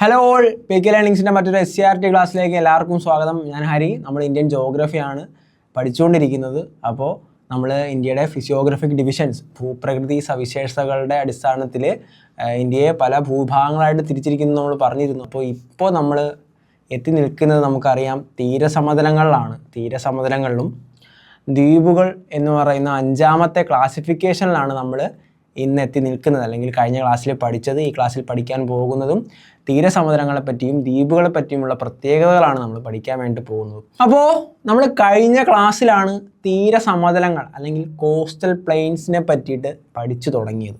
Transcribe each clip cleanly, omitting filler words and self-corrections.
Hello all PK ലേണിംഗ്സിൻ്റെ മറ്റൊരു SCRT ക്ലാസ്സിലേക്ക് എല്ലാവർക്കും സ്വാഗതം. ഞാൻ ഹരി. നമ്മൾ ഇന്ത്യൻ ജോഗ്രഫിയാണ് പഠിച്ചുകൊണ്ടിരിക്കുന്നത്. അപ്പോൾ നമ്മൾ ഇന്ത്യയുടെ ഫിസിയോഗ്രഫിക് ഡിവിഷൻസ് ഭൂപ്രകൃതി സവിശേഷതകളുടെ അടിസ്ഥാനത്തിൽ ഇന്ത്യയെ പല ഭൂഭാഗങ്ങളായിട്ട് തിരിച്ചിരിക്കുന്നു നമ്മൾ പറഞ്ഞിരുന്നു. അപ്പോൾ ഇപ്പോൾ നമ്മൾ എത്തി നിൽക്കുന്നത് നമുക്കറിയാം തീരസമതലങ്ങളിലാണ്. തീരസമതലങ്ങളിലും ദ്വീപുകൾ എന്ന് പറയുന്ന അഞ്ചാമത്തെ ക്ലാസിഫിക്കേഷനിലാണ് നമ്മൾ ഇന്ന് എത്തി നിൽക്കുന്നത്, അല്ലെങ്കിൽ കഴിഞ്ഞ ക്ലാസ്സിൽ പഠിച്ചത്. ഈ ക്ലാസ്സിൽ പഠിക്കാൻ പോകുന്നതും തീരസമുദ്രങ്ങളെ പറ്റിയും ദ്വീപുകളെ പറ്റിയുമുള്ള പ്രത്യേകതകളാണ് നമ്മൾ പഠിക്കാൻ വേണ്ടി പോകുന്നത്. അപ്പോൾ നമ്മൾ കഴിഞ്ഞ ക്ലാസ്സിലാണ് തീരസമതലങ്ങൾ അല്ലെങ്കിൽ കോസ്റ്റൽ പ്ലെയിൻസിനെ പറ്റിയിട്ട് പഠിച്ചു തുടങ്ങിയത്.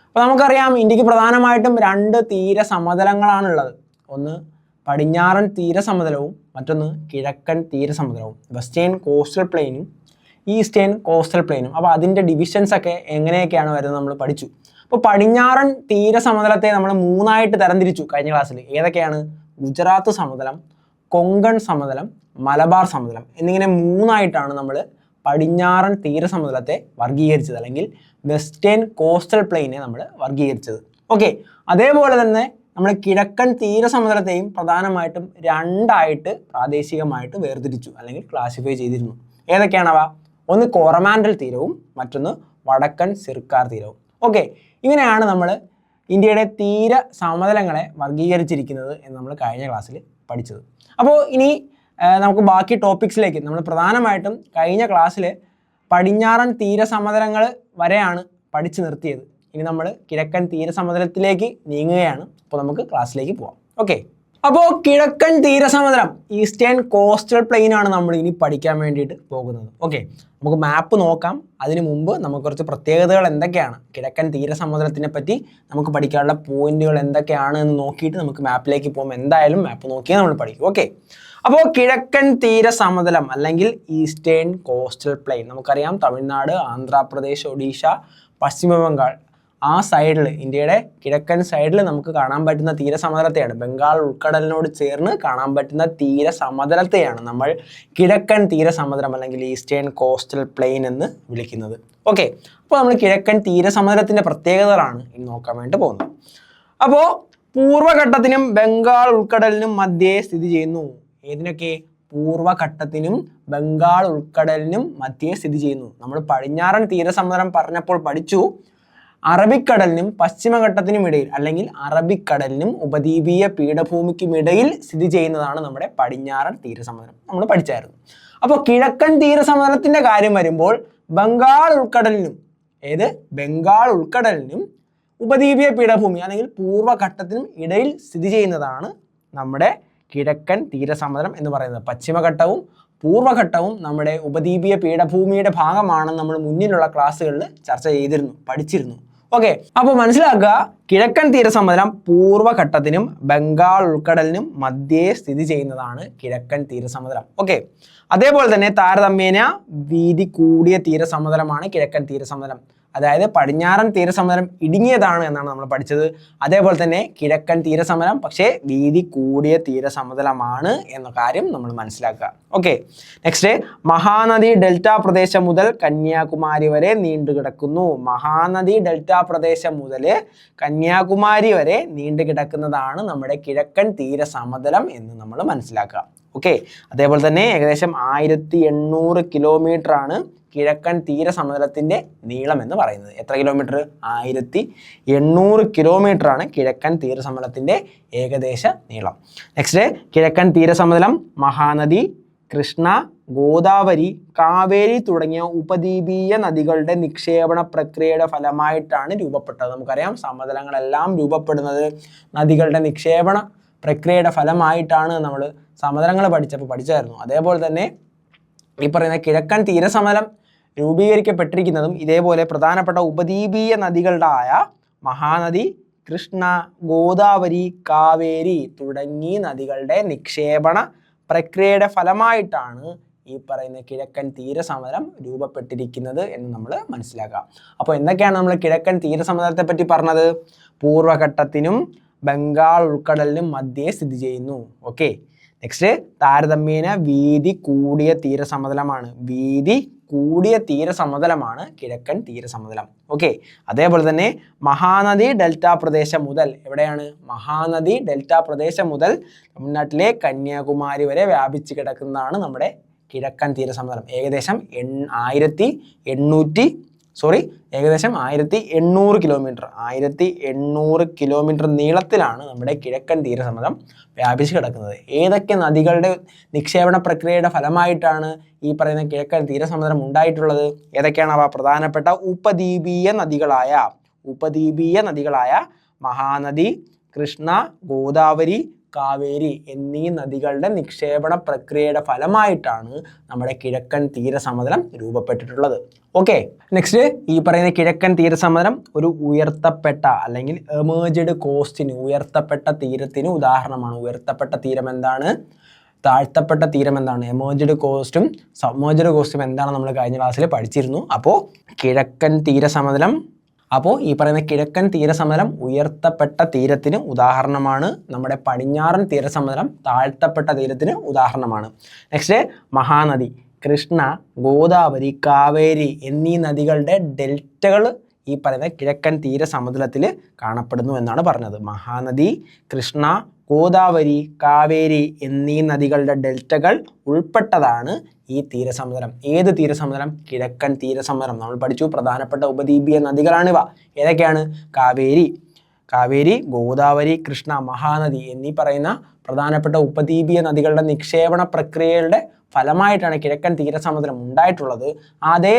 അപ്പോൾ നമുക്കറിയാം ഇന്ത്യക്ക് പ്രധാനമായിട്ടും രണ്ട് തീരസമതലങ്ങളാണുള്ളത്. ഒന്ന് പടിഞ്ഞാറൻ തീരസമതലവും മറ്റൊന്ന് കിഴക്കൻ തീരസമതലവും, വെസ്റ്റേൺ കോസ്റ്റൽ പ്ലെയിനും ഈസ്റ്റേൺ കോസ്റ്റൽ പ്ലെയിനും. അപ്പോൾ അതിൻ്റെ ഡിവിഷൻസ് ഒക്കെ എങ്ങനെയൊക്കെയാണ് വരുന്നത് നമ്മൾ പഠിച്ചു. അപ്പോൾ പടിഞ്ഞാറൻ തീരസമതലത്തെ നമ്മൾ മൂന്നായിട്ട് തരംതിരിച്ചു കഴിഞ്ഞ ക്ലാസ്സിൽ. ഏതൊക്കെയാണ്? ഗുജറാത്ത് സമതലം, കൊങ്കൺ സമതലം, മലബാർ സമതലം എന്നിങ്ങനെ മൂന്നായിട്ടാണ് നമ്മൾ പടിഞ്ഞാറൻ തീരസമതലത്തെ വർഗീകരിച്ചത്, അല്ലെങ്കിൽ വെസ്റ്റേൺ കോസ്റ്റൽ പ്ലെയിനെ നമ്മൾ വർഗീകരിച്ചത്. ഓക്കെ, അതേപോലെ തന്നെ നമ്മൾ കിഴക്കൻ തീരസമതലത്തെയും പ്രധാനമായിട്ടും രണ്ടായിട്ട് പ്രാദേശികമായിട്ട് വേർതിരിച്ചു അല്ലെങ്കിൽ ക്ലാസിഫൈ ചെയ്തിരുന്നു. ഏതൊക്കെയാണവ? ഒന്ന് കോറമാൻഡൽ തീരവും മറ്റൊന്ന് വടക്കൻ സിർക്കാർ തീരവും. ഓക്കെ, ഇങ്ങനെയാണ് നമ്മൾ ഇന്ത്യയുടെ തീര സമതലങ്ങളെ വർഗീകരിച്ചിരിക്കുന്നത് എന്ന് നമ്മൾ കഴിഞ്ഞ ക്ലാസ്സിൽ പഠിച്ചത്. അപ്പോൾ ഇനി നമുക്ക് ബാക്കി ടോപ്പിക്സിലേക്ക്, നമ്മൾ പ്രധാനമായിട്ടും കഴിഞ്ഞ ക്ലാസ്സിൽ പടിഞ്ഞാറൻ തീരസമതലങ്ങൾ വരെയാണ് പഠിച്ചു നിർത്തിയത്. ഇനി നമ്മൾ കിഴക്കൻ തീരസമതലത്തിലേക്ക് നീങ്ങുകയാണ്. അപ്പോൾ നമുക്ക് ക്ലാസ്സിലേക്ക് പോവാം. ഓക്കെ, അപ്പോൾ കിഴക്കൻ തീരസമതലം ഈസ്റ്റേൺ കോസ്റ്റൽ പ്ലെയിൻ ആണ് നമ്മൾ ഇനി പഠിക്കാൻ വേണ്ടിയിട്ട് പോകുന്നത്. ഓക്കെ, നമുക്ക് മാപ്പ് നോക്കാം. അതിനു മുമ്പ് നമുക്ക് കുറച്ച് പ്രത്യേകതകൾ എന്തൊക്കെയാണ്, കിഴക്കൻ തീരസമതലത്തിനെ പറ്റി നമുക്ക് പഠിക്കാനുള്ള പോയിന്റുകൾ എന്തൊക്കെയാണ് എന്ന് നോക്കിയിട്ട് നമുക്ക് മാപ്പിലേക്ക് പോകും. എന്തായാലും മാപ്പ് നോക്കിയാൽ നമ്മൾ പഠിക്കും. ഓക്കെ, അപ്പോൾ കിഴക്കൻ തീരസമതലം അല്ലെങ്കിൽ ഈസ്റ്റേൺ കോസ്റ്റൽ പ്ലെയിൻ നമുക്കറിയാം. തമിഴ്നാട്, ആന്ധ്രാപ്രദേശ്, ഒഡീഷ, പശ്ചിമ ബംഗാൾ, ആ സൈഡിൽ, ഇന്ത്യയുടെ കിഴക്കൻ സൈഡിൽ നമുക്ക് കാണാൻ പറ്റുന്ന തീരസമതലത്തെയാണ്, ബംഗാൾ ഉൾക്കടലിനോട് ചേർന്ന് കാണാൻ പറ്റുന്ന തീരസമതലത്തെയാണ് നമ്മൾ കിഴക്കൻ തീരസമതലം അല്ലെങ്കിൽ ഈസ്റ്റേൺ കോസ്റ്റൽ പ്ലെയിൻ എന്ന് വിളിക്കുന്നത്. ഓക്കെ, അപ്പോൾ നമ്മൾ കിഴക്കൻ തീരസമതലത്തിൻ്റെ പ്രത്യേകതകളാണ് ഇനി നോക്കാൻ വേണ്ടി പോകുന്നത്. അപ്പോൾ പൂർവ്വഘട്ടത്തിനും ബംഗാൾ ഉൾക്കടലിനും മധ്യേ സ്ഥിതി ചെയ്യുന്നു. ഏതിനൊക്കെ? പൂർവ്വഘട്ടത്തിനും ബംഗാൾ ഉൾക്കടലിനും മധ്യേ സ്ഥിതി ചെയ്യുന്നു. നമ്മൾ പടിഞ്ഞാറൻ തീരസമതലം പറഞ്ഞപ്പോൾ പഠിച്ചു അറബിക്കടലിനും പശ്ചിമഘട്ടത്തിനും ഇടയിൽ, അല്ലെങ്കിൽ അറബിക്കടലിനും ഉപദ്വീപീയ പീഠഭൂമിക്കും ഇടയിൽ സ്ഥിതി ചെയ്യുന്നതാണ് നമ്മുടെ പടിഞ്ഞാറൻ തീരസമതലം. നമ്മൾ പഠിച്ചായിരുന്നു. അപ്പോൾ കിഴക്കൻ തീരസമതലത്തിന്റെ കാര്യം വരുമ്പോൾ ബംഗാൾ ഉൾക്കടലിനും, ബംഗാൾ ഉൾക്കടലിനും ഉപദ്വീപീയ പീഠഭൂമി അല്ലെങ്കിൽ പൂർവ്വഘട്ടത്തിനും ഇടയിൽ സ്ഥിതി ചെയ്യുന്നതാണ് നമ്മുടെ കിഴക്കൻ തീരസമതലം എന്ന് പറയുന്നത്. പശ്ചിമഘട്ടവും പൂർവ്വഘട്ടവും നമ്മുടെ ഉപദ്വീപീയ പീഠഭൂമിയുടെ ഭാഗമാണെന്ന് നമ്മൾ മുന്നിലുള്ള ക്ലാസ്സുകളിൽ ചർച്ച ചെയ്തിരുന്നു, പഠിച്ചിരുന്നു. ഓക്കെ, അപ്പോൾ മനസ്സിലാക്കുക, കിഴക്കൻ തീരസമതലം പൂർവ്വഘട്ടത്തിനും ബംഗാൾ ഉൾക്കടലിനും മധ്യേ സ്ഥിതി ചെയ്യുന്നതാണ് കിഴക്കൻ തീരസമതലം. ഓക്കെ, അതേപോലെ തന്നെ താരതമ്യേന വീതി കൂടിയ തീരസമതലമാണ് കിഴക്കൻ തീരസമതലം. അതായത് പടിഞ്ഞാറൻ തീരസമതലം ഇടുങ്ങിയതാണ് എന്നാണ് നമ്മൾ പഠിച്ചത്. അതേപോലെ തന്നെ കിഴക്കൻ തീരസമതലം പക്ഷേ വീതി കൂടിയ തീരസമതലമാണ് എന്ന കാര്യം നമ്മൾ മനസ്സിലാക്കുക. ഓക്കെ, നെക്സ്റ്റ്, മഹാനദി ഡെൽറ്റ പ്രദേശം മുതൽ കന്യാകുമാരി വരെ നീണ്ടു കിടക്കുന്നു. മഹാനദി ഡെൽറ്റ പ്രദേശം മുതൽ കന്യാകുമാരി വരെ നീണ്ടു കിടക്കുന്നതാണ് നമ്മുടെ കിഴക്കൻ തീരസമതലം എന്ന് നമ്മൾ മനസ്സിലാക്കുക. ഓക്കെ, അതേപോലെ തന്നെ ഏകദേശം 1800 കിലോമീറ്റർ ആണ് കിഴക്കൻ തീരസമതലത്തിൻ്റെ നീളം എന്ന് പറയുന്നത്. എത്ര കിലോമീറ്റർ? 1800 കിലോമീറ്റർ ആണ് കിഴക്കൻ തീരസമതലത്തിൻ്റെ ഏകദേശ നീളം. നെക്സ്റ്റ്, കിഴക്കൻ തീരസമതലം മഹാനദി, കൃഷ്ണ, ഗോദാവരി, കാവേരി തുടങ്ങിയ ഉപദ്വീപീയ നദികളുടെ നിക്ഷേപണ പ്രക്രിയയുടെ ഫലമായിട്ടാണ് രൂപപ്പെട്ടത്. നമുക്കറിയാം, സമതലങ്ങളെല്ലാം രൂപപ്പെടുന്നത് നദികളുടെ നിക്ഷേപണ പ്രക്രിയയുടെ ഫലമായിട്ടാണ്. നമ്മൾ സമതലങ്ങൾ പഠിച്ചായിരുന്നു. അതേപോലെ തന്നെ ഈ പറയുന്ന കിഴക്കൻ തീരസമതലം രൂപീകരിക്കപ്പെട്ടിരിക്കുന്നതും ഇതേപോലെ പ്രധാനപ്പെട്ട ഉപദ്വീപീയ നദികളുടെ മഹാനദി, കൃഷ്ണ, ഗോദാവരി, കാവേരി തുടങ്ങി നദികളുടെ നിക്ഷേപണ പ്രക്രിയയുടെ ഫലമായിട്ടാണ് ഈ പറയുന്ന കിഴക്കൻ തീരസമതലം രൂപപ്പെട്ടിരിക്കുന്നത് എന്ന് നമ്മൾ മനസ്സിലാക്കുക. അപ്പോൾ എന്തൊക്കെയാണ് നമ്മൾ കിഴക്കൻ തീരസമതലത്തെ പറ്റി പറഞ്ഞത്? പൂർവ്വഘട്ടത്തിനും ബംഗാൾ ഉൾക്കടലിനും മധ്യേ സ്ഥിതി ചെയ്യുന്നു. ഓക്കെ, നെക്സ്റ്റ്, താരതമ്യേന വീതി കൂടിയ തീരസമതലമാണ്. വീതി കൂടിയ തീരസമതലമാണ് കിഴക്കൻ തീരസമതലം. ഓക്കെ, അതേപോലെ തന്നെ മഹാനദി ഡെൽറ്റ പ്രദേശം മുതൽ എവിടെയാണ്? മഹാനദി ഡെൽറ്റ പ്രദേശം മുതൽ തമിഴ്നാട്ടിലെ കന്യാകുമാരി വരെ വ്യാപിച്ച് കിടക്കുന്നതാണ് നമ്മുടെ കിഴക്കൻ തീരസമതലം. ഏകദേശം 1800 കിലോമീറ്റർ 1800 കിലോമീറ്റർ നീളത്തിലാണ് നമ്മുടെ കിഴക്കൻ തീരസമതലം വ്യാപിച്ച് കിടക്കുന്നത്. ഏതൊക്കെ നദികളുടെ നിക്ഷേപണ പ്രക്രിയയുടെ ഫലമായിട്ടാണ് ഈ പറയുന്ന കിഴക്കൻ തീരസമതലം ഉണ്ടായിട്ടുള്ളത്? ഏതൊക്കെയാണ് അവ? പ്രധാനപ്പെട്ട ഉപദ്വീപീയ നദികളായ മഹാനദി, കൃഷ്ണ, ഗോദാവരി, കാവേരി എന്നീ നദികളുടെ നിക്ഷേപണ പ്രക്രിയയുടെ ഫലമായിട്ടാണ് നമ്മുടെ കിഴക്കൻ തീരസമതലം രൂപപ്പെട്ടിട്ടുള്ളത്. ഓക്കെ, നെക്സ്റ്റ് ഈ പറയുന്ന കിഴക്കൻ തീരസമതലം ഒരു ഉയർത്തപ്പെട്ട അല്ലെങ്കിൽ എമേർജ്ഡ് കോസ്റ്റിന്, ഉയർത്തപ്പെട്ട തീരത്തിന് ഉദാഹരണമാണ്. ഉയർത്തപ്പെട്ട തീരം എന്താണ്? താഴ്ത്തപ്പെട്ട തീരം എന്താണ്? എമേർജ്ഡ് കോസ്റ്റും സബ്മേർജ്ഡ് കോസ്റ്റും എന്താണ് നമ്മൾ കഴിഞ്ഞ ക്ലാസ്സിൽ പഠിച്ചിരുന്നു. അപ്പോൾ ഈ പറയുന്ന കിഴക്കൻ തീരസമതലം ഉയർത്തപ്പെട്ട തീരത്തിന് ഉദാഹരണമാണ്. നമ്മുടെ പടിഞ്ഞാറൻ തീരസമതലം താഴ്ത്തപ്പെട്ട തീരത്തിന് ഉദാഹരണമാണ്. നെക്സ്റ്റ് മഹാനദി, കൃഷ്ണ, ഗോദാവരി, കാവേരി എന്നീ നദികളുടെ ഡെൽറ്റകൾ ഈ പറയുന്ന കിഴക്കൻ തീരസമതലത്തിൽ കാണപ്പെടുന്നു എന്നാണ് പറഞ്ഞത്. മഹാനദി, കൃഷ്ണ, ഗോദാവരി, കാവേരി എന്നീ നദികളുടെ ഡെൽറ്റകൾ ഉൾപ്പെട്ടതാണ് ഈ തീരസമതലം. ഏത് തീരസമതലം? കിഴക്കൻ തീരസമതലം. നമ്മൾ പഠിച്ചു പ്രധാനപ്പെട്ട ഉപദ്വീപീയ നദികളാണിവ. ഏതൊക്കെയാണ്? കാവേരി, ഗോദാവരി, കൃഷ്ണ, മഹാനദി എന്നീ പറയുന്ന പ്രധാനപ്പെട്ട ഉപദ്വീപീയ നദികളുടെ നിക്ഷേപണ പ്രക്രിയയുടെ ഫലമായിട്ടാണ് കിഴക്കൻ തീരസമതലം ഉണ്ടായിട്ടുള്ളത്. അതേ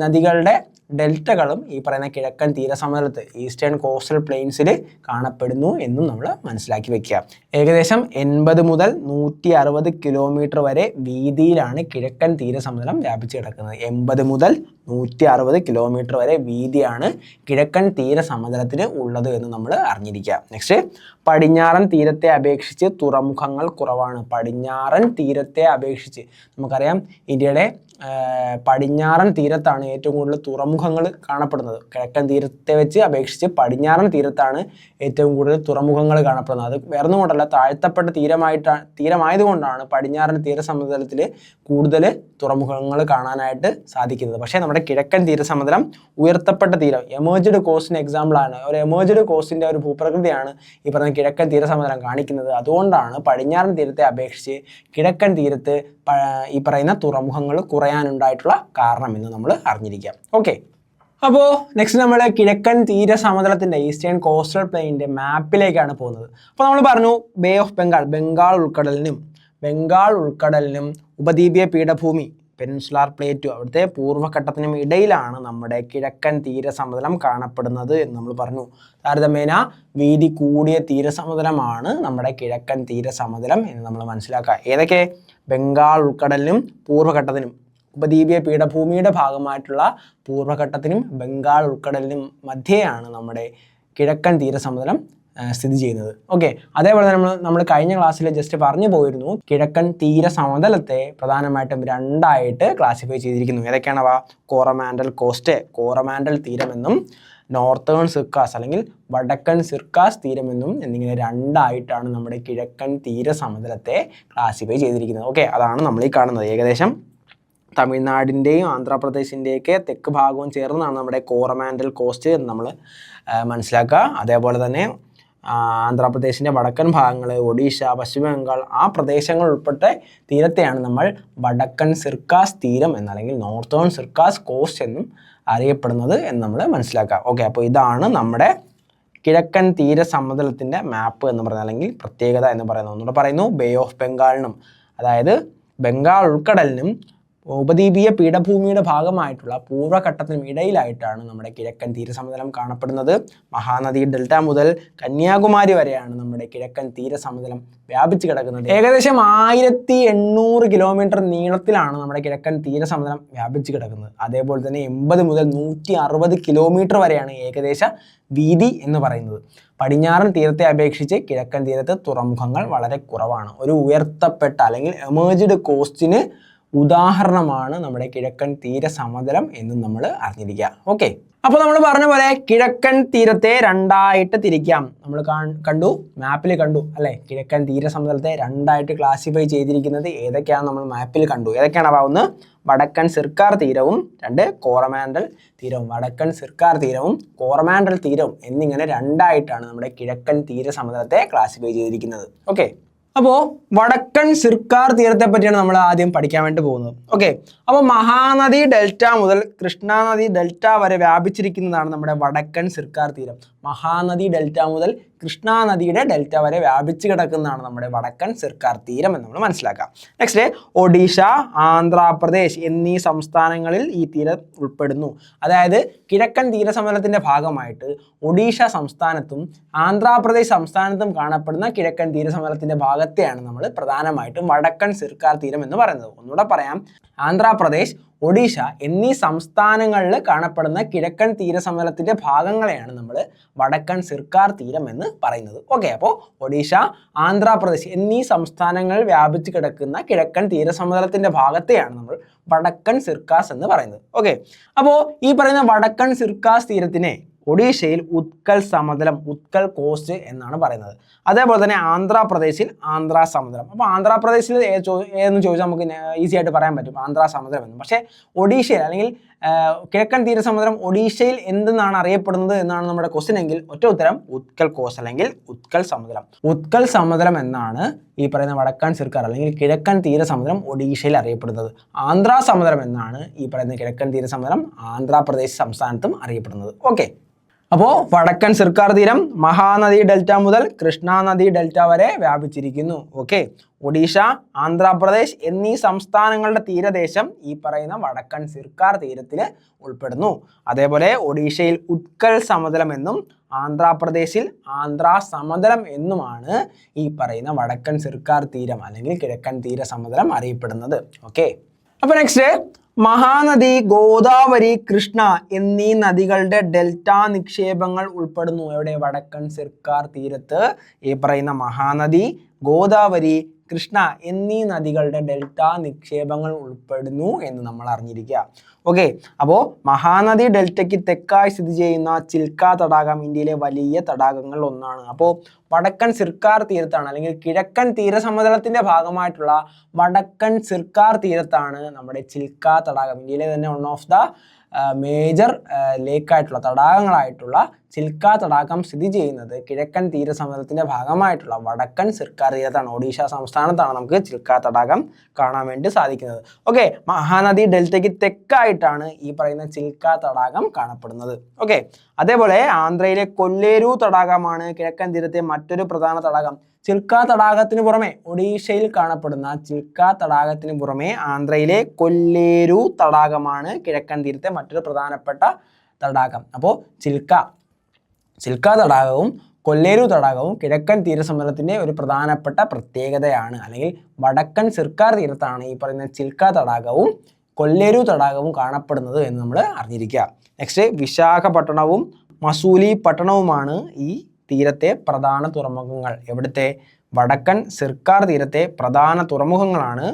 നദികളുടെ ഡെൽറ്റകളും ഈ പറയുന്ന കിഴക്കൻ തീരസമതലത്ത് ഈസ്റ്റേൺ കോസ്റ്റൽ പ്ലെയിൻസിൽ കാണപ്പെടുന്നു എന്നും നമ്മൾ മനസ്സിലാക്കി വെക്കുക. ഏകദേശം 80 മുതൽ 160 കിലോമീറ്റർ വരെ വീതിയിലാണ് കിഴക്കൻ തീരസമതലം വ്യാപിച്ചു കിടക്കുന്നത്. 80 മുതൽ 160 കിലോമീറ്റർ വരെ വീതിയാണ് കിഴക്കൻ തീരസമതലത്തിന് ഉള്ളത് എന്ന് നമ്മൾ അറിഞ്ഞിരിക്കുക. നെക്സ്റ്റ്, പടിഞ്ഞാറൻ തീരത്തെ അപേക്ഷിച്ച് തുറമുഖങ്ങൾ കുറവാണ്. പടിഞ്ഞാറൻ തീരത്തെ അപേക്ഷിച്ച് നമുക്കറിയാം ഇന്ത്യയുടെ പടിഞ്ഞാറൻ തീരത്താണ് ഏറ്റവും കൂടുതൽ തുറമുഖങ്ങൾ കാണപ്പെടുന്നത്. കിഴക്കൻ തീരത്തെ വെച്ച് അപേക്ഷിച്ച് പടിഞ്ഞാറൻ തീരത്താണ് ഏറ്റവും കൂടുതൽ തുറമുഖങ്ങൾ കാണപ്പെടുന്നത്. അത് വേറൊന്നും കൊണ്ടല്ല, താഴ്ത്തപ്പെട്ട തീരമായതുകൊണ്ടാണ് പടിഞ്ഞാറൻ തീരസമതലത്തിൽ കൂടുതൽ തുറമുഖങ്ങൾ കാണാനായിട്ട് സാധിക്കുന്നത്. പക്ഷേ നമ്മുടെ കിഴക്കൻ തീരസമതലം ഉയർത്തപ്പെട്ട തീരം, എമേർജ്ഡ് കോസ്റ്റിന് എക്സാമ്പിളാണ്. ഒരു എമേർജ്ഡ് കോസ്റ്റിൻ്റെ ഒരു ഭൂപ്രകൃതിയാണ് ഈ പറഞ്ഞ കിഴക്കൻ തീരസമതലം കാണിക്കുന്നത്. അതുകൊണ്ടാണ് പടിഞ്ഞാറൻ തീരത്തെ അപേക്ഷിച്ച് കിഴക്കൻ തീരത്ത് ഈ പറയുന്ന തുറമുഖങ്ങൾ കുറയാനുണ്ടായിട്ടുള്ള കാരണം എന്ന് നമ്മൾ അറിഞ്ഞിരിക്കാം. ഓക്കെ, അപ്പോൾ നെക്സ്റ്റ് നമ്മൾ കിഴക്കൻ തീരസമതലത്തിൻ്റെ ഈസ്റ്റേൺ കോസ്റ്റൽ പ്ലെയിനിൻ്റെ മാപ്പിലേക്കാണ് പോകുന്നത്. അപ്പോൾ നമ്മൾ പറഞ്ഞു ബേ ഓഫ് ബംഗാൾ ഉൾക്കടലിനും ഉപദ്വീപീയ പീഠഭൂമി പെനിൻസുലാർ പ്ലേറ്റു അവിടുത്തെ പൂർവ്വഘട്ടത്തിനും ഇടയിലാണ് നമ്മുടെ കിഴക്കൻ തീരസമതലം കാണപ്പെടുന്നത് എന്ന് നമ്മൾ പറഞ്ഞു. താരതമ്യേന വീതി കൂടിയ തീരസമതലമാണ് നമ്മുടെ കിഴക്കൻ തീരസമതലം എന്ന് നമ്മൾ മനസ്സിലാക്കുക. ഏതൊക്കെ? ബംഗാൾ ഉൾക്കടലിനും പൂർവ്വഘട്ടത്തിനും, ഉപദ്വീപീയ പീഠഭൂമിയുടെ ഭാഗമായിട്ടുള്ള പൂർവ്വഘട്ടത്തിനും ബംഗാൾ ഉൾക്കടലിനും മധ്യേയാണ് നമ്മുടെ കിഴക്കൻ തീരസമതലം സ്ഥിതി ചെയ്യുന്നത്. ഓക്കെ, അതേപോലെ തന്നെ നമ്മൾ കഴിഞ്ഞ ക്ലാസ്സിൽ ജസ്റ്റ് പറഞ്ഞു പോയിരുന്നു, കിഴക്കൻ തീരസമതലത്തെ പ്രധാനമായിട്ടും രണ്ടായിട്ട് ക്ലാസിഫൈ ചെയ്തിരിക്കുന്നു. ഏതൊക്കെയാണവ? കോറമാൻഡൽ തീരമെന്നും നോർത്തേൺ സിർക്കാസ് അല്ലെങ്കിൽ വടക്കൻ സിർക്കാസ് തീരമെന്നും എന്നിങ്ങനെ രണ്ടായിട്ടാണ് നമ്മുടെ കിഴക്കൻ തീരസമതലത്തെ ക്ലാസിഫൈ ചെയ്തിരിക്കുന്നത്. ഓക്കെ, അതാണ് നമ്മൾ ഈ കാണുന്നത്. ഏകദേശം തമിഴ്നാടിൻ്റെയും ആന്ധ്രാപ്രദേശിൻ്റെയൊക്കെ തെക്ക് ഭാഗവും ചേർന്നാണ് നമ്മുടെ കോറമാൻഡൽ കോസ്റ്റ് എന്ന് നമ്മൾ മനസ്സിലാക്കുക. അതേപോലെ തന്നെ ആന്ധ്രാപ്രദേശിൻ്റെ വടക്കൻ ഭാഗങ്ങൾ, ഒഡീഷ, പശ്ചിമ ബംഗാൾ ആ പ്രദേശങ്ങൾ ഉൾപ്പെട്ട തീരത്തെയാണ് നമ്മൾ വടക്കൻ സിർക്കാസ് തീരം അല്ലെങ്കിൽ നോർത്തേൺ സിർക്കാസ് കോസ്റ്റ് എന്നും അറിയപ്പെടുന്നത് എന്ന് നമ്മൾ മനസ്സിലാക്കുക. ഓക്കെ, അപ്പോൾ ഇതാണ് നമ്മുടെ കിഴക്കൻ തീരസമതലത്തിൻ്റെ മാപ്പ് എന്ന് പറയുന്നത് അല്ലെങ്കിൽ പ്രത്യേകത എന്ന് പറയുന്നത്. ഒന്നുകൂടെ പറയുന്നു, ബേ ഓഫ് ബംഗാളിനും അതായത് ബംഗാൾ ഉൾക്കടലിനും ഉപദ്വീപീയ പീഠഭൂമിയുടെ ഭാഗമായിട്ടുള്ള പൂർവ്വഘട്ടത്തിനും ഇടയിലായിട്ടാണ് നമ്മുടെ കിഴക്കൻ തീരസമതലം കാണപ്പെടുന്നത്. മഹാനദി ഡെൽറ്റ മുതൽ കന്യാകുമാരി വരെയാണ് നമ്മുടെ കിഴക്കൻ തീരസമതലം വ്യാപിച്ചു കിടക്കുന്നത്. ഏകദേശം 1800 കിലോമീറ്റർ നീളത്തിലാണ് നമ്മുടെ കിഴക്കൻ തീരസമതലം വ്യാപിച്ചു കിടക്കുന്നത്. അതേപോലെ തന്നെ 80 മുതൽ 160 കിലോമീറ്റർ വരെയാണ് ഏകദേശ വീതി എന്ന് പറയുന്നത്. പടിഞ്ഞാറൻ തീരത്തെ അപേക്ഷിച്ച് കിഴക്കൻ തീരത്ത് തുറമുഖങ്ങൾ വളരെ കുറവാണ്. ഒരു ഉയർത്തപ്പെട്ട അല്ലെങ്കിൽ എമേർജ്ഡ് കോസ്റ്റിന് ഉദാഹരണമാണ് നമ്മുടെ കിഴക്കൻ തീരസമതലം എന്നും നമ്മൾ അറിഞ്ഞിരിക്കുക. ഓക്കെ, അപ്പോൾ നമ്മൾ പറഞ്ഞ പോലെ കിഴക്കൻ തീരത്തെ രണ്ടായിട്ട് തിരിക്കാം. നമ്മൾ കണ്ടു, മാപ്പിൽ കണ്ടു അല്ലേ, കിഴക്കൻ തീരസമതലത്തെ രണ്ടായിട്ട് ക്ലാസിഫൈ ചെയ്തിരിക്കുന്നത് ഏതൊക്കെയാണ് നമ്മൾ മാപ്പിൽ കണ്ടു. ഏതൊക്കെയാണ്? ഒന്ന് വടക്കൻ സിർക്കാർ തീരവും, രണ്ട് കോറമാൻഡൽ തീരവും. വടക്കൻ സിർക്കാർ തീരവും കോറമാൻഡൽ തീരവും എന്നിങ്ങനെ രണ്ടായിട്ടാണ് നമ്മുടെ കിഴക്കൻ തീരസമതലത്തെ ക്ലാസിഫൈ ചെയ്തിരിക്കുന്നത്. ഓക്കെ, അപ്പോൾ വടക്കൻ സിർക്കാർ തീരത്തെ പറ്റിയാണ് നമ്മൾ ആദ്യം പഠിക്കാൻ വേണ്ടി പോകുന്നത്. ഓക്കെ, അപ്പോൾ മഹാനദി ഡെൽറ്റ മുതൽ കൃഷ്ണാനദി ഡെൽറ്റ വരെ വ്യാപിച്ചിരിക്കുന്നതാണ് നമ്മുടെ വടക്കൻ സിർക്കാർ തീരം. മഹാനദി ഡെൽറ്റ മുതൽ കൃഷ്ണാനദിയുടെ ഡെൽറ്റ വരെ വ്യാപിച്ചു കിടക്കുന്നതാണ് നമ്മുടെ വടക്കൻ സിർക്കാർ തീരം എന്ന് നമ്മൾ മനസ്സിലാക്കാം. നെക്സ്റ്റ്, ഒഡീഷ, ആന്ധ്രാപ്രദേശ് എന്നീ സംസ്ഥാനങ്ങളിൽ ഈ തീരം ഉൾപ്പെടുന്നു. അതായത് കിഴക്കൻ തീരസമതലത്തിന്റെ ഭാഗമായിട്ട് ഒഡീഷ സംസ്ഥാനത്തും ആന്ധ്രാപ്രദേശ് സംസ്ഥാനത്തും കാണപ്പെടുന്ന കിഴക്കൻ തീരസമതലത്തിന്റെ ഭാഗത്തെയാണ് നമ്മൾ പ്രധാനമായിട്ടും വടക്കൻ സിർക്കാർ തീരം എന്ന് പറയുന്നത്. ഒന്നുകൂടെ പറയാം, ആന്ധ്രാപ്രദേശ്, ഒഡീഷ എന്നീ സംസ്ഥാനങ്ങളിൽ കാണപ്പെടുന്ന കിഴക്കൻ തീരസമതലത്തിന്റെ ഭാഗങ്ങളെയാണ് നമ്മൾ വടക്കൻ സിർക്കാർ തീരം എന്ന് പറയുന്നത്. ഓക്കെ, അപ്പോൾ ഒഡീഷ, ആന്ധ്രാപ്രദേശ് എന്നീ സംസ്ഥാനങ്ങളിൽ വ്യാപിച്ചു കിടക്കുന്ന കിഴക്കൻ തീരസമതലത്തിന്റെ ഭാഗത്തെയാണ് നമ്മൾ വടക്കൻ സിർക്കാസ് എന്ന് പറയുന്നത്. ഓക്കെ, അപ്പോൾ ഈ പറയുന്ന വടക്കൻ സിർക്കാസ് തീരത്തിനെ ഒഡീഷയിൽ ഉത്കൽ സമതലം, ഉത്കൽ കോസ്റ്റ് എന്നാണ് പറയുന്നത്. അതേപോലെ തന്നെ ആന്ധ്രാപ്രദേശിൽ ആന്ധ്രാ സമതലം. അപ്പോൾ ആന്ധ്രാപ്രദേശിൽ ഏതെന്ന് ചോദിച്ചാൽ നമുക്ക് ഈസി ആയിട്ട് പറയാൻ പറ്റും ആന്ധ്രാ സമതലം എന്ന്. പക്ഷേ ഒഡീഷയിൽ അല്ലെങ്കിൽ കിഴക്കൻ തീരസമുദ്രം ഒഡീഷയിൽ എന്തെന്നാണ് അറിയപ്പെടുന്നത് എന്നാണ് നമ്മുടെ ക്വസ്റ്റ്യൻ എങ്കിൽ ഒറ്റ ഉത്തരം ഉത്കൽ കോസ്റ്റ് അല്ലെങ്കിൽ ഉത്കൽ സമതലം. ഉത്കൽ സമതലം എന്നാണ് ഈ പറയുന്ന വടക്കൻ സിർക്കാർ അല്ലെങ്കിൽ കിഴക്കൻ തീരസമുദ്രം ഒഡീഷയിൽ അറിയപ്പെടുന്നത്. ആന്ധ്രാ സമതലം എന്നാണ് ഈ പറയുന്ന കിഴക്കൻ തീരസമുദ്രം ആന്ധ്രാപ്രദേശ് സംസ്ഥാനത്തും അറിയപ്പെടുന്നത്. ഓക്കെ, അപ്പോൾ വടക്കൻ സിർക്കാർ തീരം മഹാനദി ഡെൽറ്റ മുതൽ കൃഷ്ണാനദി ഡെൽറ്റ വരെ വ്യാപിച്ചിരിക്കുന്നു. ഓക്കെ, ഒഡീഷ, ആന്ധ്രാപ്രദേശ് എന്നീ സംസ്ഥാനങ്ങളുടെ തീരദേശം ഈ പറയുന്ന വടക്കൻ സിർക്കാർ തീരത്തിൽ ഉൾപ്പെടുന്നു. അതേപോലെ ഒഡീഷയിൽ ഉത്കൽ സമതലം എന്നും ആന്ധ്രാപ്രദേശിൽ ആന്ധ്രാ സമതലം എന്നുമാണ് ഈ പറയുന്ന വടക്കൻ സിർക്കാർ തീരം അല്ലെങ്കിൽ കിഴക്കൻ തീര സമതലം അറിയപ്പെടുന്നത്. ഓക്കെ, അപ്പോൾ നെക്സ്റ്റ്, മഹാനദി, ഗോദാവരി, കൃഷ്ണ എന്നീ നദികളുടെ ഡെൽറ്റ നിക്ഷേപങ്ങൾ ഉൾപ്പെടുന്നു. എവിടെ? വടക്കൻ സിർക്കാർ തീരത്ത് ഈ പറയുന്ന മഹാനദി, ഗോദാവരി, കൃഷ്ണ എന്നീ നദികളുടെ ഡെൽറ്റ നിക്ഷേപങ്ങൾ ഉൾപ്പെടുന്നു എന്ന് നമ്മൾ അറിഞ്ഞിരിക്കുക. ഓക്കെ, അപ്പോൾ മഹാനദി ഡെൽറ്റയ്ക്ക് തെക്കായി സ്ഥിതി ചെയ്യുന്ന ചിൽക്ക തടാകം ഇന്ത്യയിലെ വലിയ തടാകങ്ങളിൽ ഒന്നാണ്. അപ്പോൾ വടക്കൻ സിർക്കാർ തീരത്താണ് അല്ലെങ്കിൽ കിഴക്കൻ തീരസമതലത്തിന്റെ ഭാഗമായിട്ടുള്ള വടക്കൻ സിർക്കാർ തീരത്താണ് നമ്മുടെ ചിൽക്ക തടാകം, ഇന്ത്യയിലെ തന്നെ വൺ ഓഫ് ദ മേജർ ലേക്കായിട്ടുള്ള തടാകങ്ങളായിട്ടുള്ള ചിൽക്ക തടാകം സ്ഥിതി ചെയ്യുന്നത് കിഴക്കൻ തീരസമതലത്തിന്റെ ഭാഗമായിട്ടുള്ള വടക്കൻ സിർക്കാർ തീരത്താണ്. ഒഡീഷ സംസ്ഥാനത്താണ് നമുക്ക് ചിൽക്ക തടാകം കാണാൻ വേണ്ടി സാധിക്കുന്നത്. ഓക്കെ, മഹാനദി ഡെൽറ്റയ്ക്ക് തെക്കായിട്ടാണ് ഈ പറയുന്ന ചിൽക്ക തടാകം കാണപ്പെടുന്നത്. ഓക്കെ, അതേപോലെ ആന്ധ്രയിലെ കൊല്ലേരു തടാകമാണ് കിഴക്കൻ തീരത്തെ മറ്റൊരു പ്രധാന തടാകം. ചിൽക്ക തടാകത്തിന് പുറമെ ഒഡീഷയിൽ കാണപ്പെടുന്ന ചിൽക്ക തടാകത്തിന് പുറമെ ആന്ധ്രയിലെ കൊല്ലേരു തടാകമാണ് കിഴക്കൻ തീരത്തെ മറ്റൊരു പ്രധാനപ്പെട്ട തടാകം. അപ്പോൾ ചിൽക്ക തടാകവും കൊല്ലേരു തടാകവും കിഴക്കൻ തീരസമതലത്തിൻ്റെ ഒരു പ്രധാനപ്പെട്ട പ്രത്യേകതയാണ്. അല്ലെങ്കിൽ വടക്കൻ സിർക്കാർ തീരത്താണ് ഈ പറയുന്ന ചിൽക്ക തടാകവും കൊല്ലേരു തടാകവും കാണപ്പെടുന്നത് എന്ന് നമ്മൾ അറിഞ്ഞിരിക്കുക. നെക്സ്റ്റ്, വിശാഖപട്ടണവും മസൂലിപട്ടണവുമാണ് ഈ തീരത്തെ പ്രധാന തുറമുഖങ്ങൾ. എവിടുത്തെ? വടക്കൻ സിർക്കാർ തീരത്തെ പ്രധാന തുറമുഖങ്ങളാണ്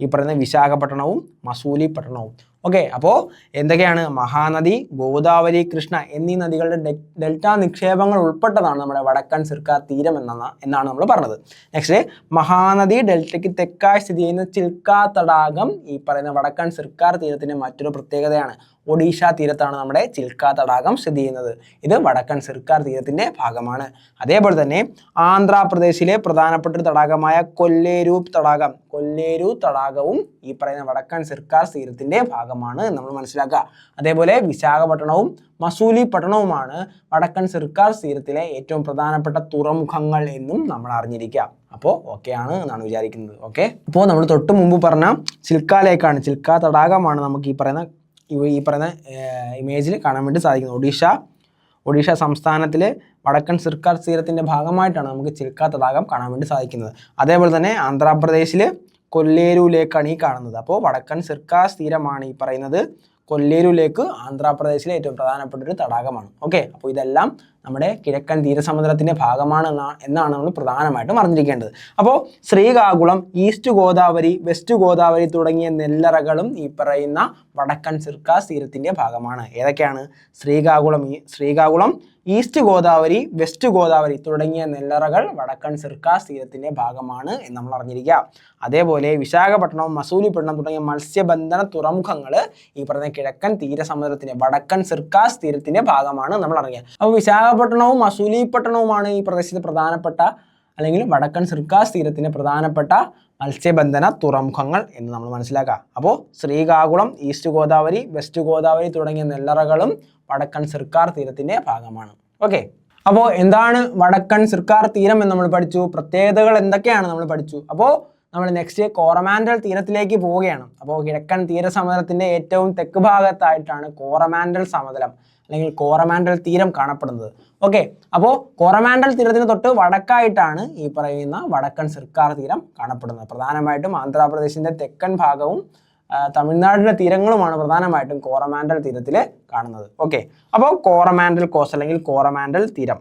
ഈ പറയുന്ന വിശാഖപട്ടണവും മസൂലിപട്ടണവും. ഓക്കെ, അപ്പോൾ എന്തൊക്കെയാണ്? മഹാനദി, ഗോദാവരി, കൃഷ്ണ എന്നീ നദികളുടെ ഡെൽറ്റ നിക്ഷേപങ്ങൾ ഉൾപ്പെട്ടതാണ് നമ്മുടെ വടക്കൻ സിർക്കാർ തീരം എന്നാണ് നമ്മൾ പറഞ്ഞത്. നെക്സ്റ്റ്, മഹാനദി ഡെൽറ്റയ്ക്ക് തെക്കായി സ്ഥിതി ചെയ്യുന്ന ചിൽക്ക തടാകം ഈ പറയുന്ന വടക്കൻ സിർക്കാർ തീരത്തിന്റെ മറ്റൊരു പ്രത്യേകതയാണ്. ഒഡീഷ തീരത്താണ് നമ്മുടെ ചിൽക്ക തടാകം സ്ഥിതി ചെയ്യുന്നത്. ഇത് വടക്കൻ സിർക്കാർ തീരത്തിന്റെ ഭാഗമാണ്. അതേപോലെ തന്നെ ആന്ധ്രാപ്രദേശിലെ പ്രധാനപ്പെട്ട ഒരു തടാകമായ കൊല്ലേരു തടാകവും ഈ പറയുന്ന വടക്കൻ സിർക്കാർ തീരത്തിന്റെ ഭാഗമാണ് നമ്മൾ മനസ്സിലാക്കുക. അതേപോലെ വിശാഖപട്ടണവും മസൂലിപട്ടണവുമാണ് വടക്കൻ സിർക്കാർ തീരത്തിലെ ഏറ്റവും പ്രധാനപ്പെട്ട തുറമുഖങ്ങൾ എന്നും നമ്മൾ അറിഞ്ഞിരിക്കുക. അപ്പോൾ ഓക്കെ ആണ് എന്നാണ് വിചാരിക്കുന്നത്. ഓക്കെ, അപ്പോൾ നമ്മൾ തൊട്ട് മുമ്പ് പറഞ്ഞ ചിൽക്ക ലേക്കാണ്, ചിൽക്ക തടാകമാണ് നമുക്ക് ഈ പറയുന്ന ഇമേജിൽ കാണാൻ വേണ്ടി സാധിക്കുന്നത്. ഒഡീഷ സംസ്ഥാനത്തിലെ വടക്കൻ സിർക്കാർ തീരത്തിൻ്റെ ഭാഗമായിട്ടാണ് നമുക്ക് ചിൽക്ക തടാകം കാണാൻ വേണ്ടി സാധിക്കുന്നത്. അതേപോലെ തന്നെ ആന്ധ്രാപ്രദേശിൽ കൊല്ലേരു ലേക്കാണ് ഈ കാണുന്നത്. അപ്പോൾ വടക്കൻ സിർക്കാർ തീരമാണ് ഈ പറയുന്നത്. കൊല്ലേരു ലേക്ക് ആന്ധ്രാപ്രദേശിലെ ഏറ്റവും പ്രധാനപ്പെട്ട ഒരു തടാകമാണ്. ഓക്കെ, അപ്പോൾ ഇതെല്ലാം നമ്മുടെ കിഴക്കൻ തീരസമുദ്രത്തിൻ്റെ ഭാഗമാണ് എന്നാണ് നമ്മൾ പ്രധാനമായിട്ടും അറിഞ്ഞിരിക്കേണ്ടത്. അപ്പോൾ ശ്രീകാകുളം, ഈസ്റ്റ് ഗോദാവരി, വെസ്റ്റ് ഗോദാവരി തുടങ്ങിയ നെല്ലറകളും ഈ പറയുന്ന വടക്കൻ സിർക്കാസ് തീരത്തിൻ്റെ ഭാഗമാണ്. ഏതൊക്കെയാണ്? ശ്രീകാകുളം, ഈസ്റ്റ് ഗോദാവരി, വെസ്റ്റ് ഗോദാവരി തുടങ്ങിയ നെല്ലറകൾ വടക്കൻ സിർക്കാസ് തീരത്തിൻ്റെ ഭാഗമാണ് എന്ന് നമ്മൾ അറിഞ്ഞിരിക്കുക. അതേപോലെ വിശാഖപട്ടണം, മസൂലിപട്ടണം തുടങ്ങിയ മത്സ്യബന്ധന തുറമുഖങ്ങൾ ഈ പറഞ്ഞ കിഴക്കൻ തീരസമുദ്രത്തിൻ്റെ വടക്കൻ സിർക്കാസ് തീരത്തിൻ്റെ ഭാഗമാണ് നമ്മൾ അറിയുക. അപ്പോൾ വിശാഖപട്ടണവും മസൂലിപട്ടണവുമാണ് ഈ പ്രദേശത്ത് പ്രധാനപ്പെട്ട അല്ലെങ്കിൽ വടക്കൻ സിർക്കാസ് തീരത്തിൻ്റെ പ്രധാനപ്പെട്ട മത്സ്യബന്ധന തുറമുഖങ്ങൾ എന്ന് നമ്മൾ മനസ്സിലാക്കുക. അപ്പോൾ ശ്രീകാകുളം, ഈസ്റ്റ് ഗോദാവരി, വെസ്റ്റ് ഗോദാവരി തുടങ്ങിയ നെല്ലറകളും വടക്കൻ സിർക്കാർ തീരത്തിൻ്റെ ഭാഗമാണ്. ഓക്കെ, അപ്പോൾ എന്താണ് വടക്കൻ സിർക്കാർ തീരം എന്ന് നമ്മൾ പഠിച്ചു. പ്രത്യേകതകൾ എന്തൊക്കെയാണ് നമ്മൾ പഠിച്ചു. അപ്പോൾ നമ്മൾ നെക്സ്റ്റ് കോറമാൻഡൽ തീരത്തിലേക്ക് പോവുകയാണ്. അപ്പോൾ കിഴക്കൻ തീരസമുദ്രത്തിൻ്റെ ഏറ്റവും തെക്ക് ഭാഗത്തായിട്ടാണ് കോറമാൻഡൽ സമതലം അല്ലെങ്കിൽ കോറമാൻഡൽ തീരം കാണപ്പെടുന്നത്. ഓക്കെ, അപ്പോൾ കോറമാൻഡൽ തീരത്തിന് തൊട്ട് വടക്കായിട്ടാണ് ഈ പറയുന്ന വടക്കൻ സിർക്കാർ തീരം കാണപ്പെടുന്നത്. പ്രധാനമായിട്ടും ആന്ധ്രാപ്രദേശിൻ്റെ തെക്കൻ ഭാഗവും തമിഴ്നാടിൻ്റെ തീരങ്ങളുമാണ് പ്രധാനമായിട്ടും കോറമാൻഡൽ തീരത്തിൽ കാണുന്നത്. ഓക്കെ, അപ്പോൾ കോറമാൻഡൽ കോസ്റ്റ് അല്ലെങ്കിൽ കോറമാൻഡൽ തീരം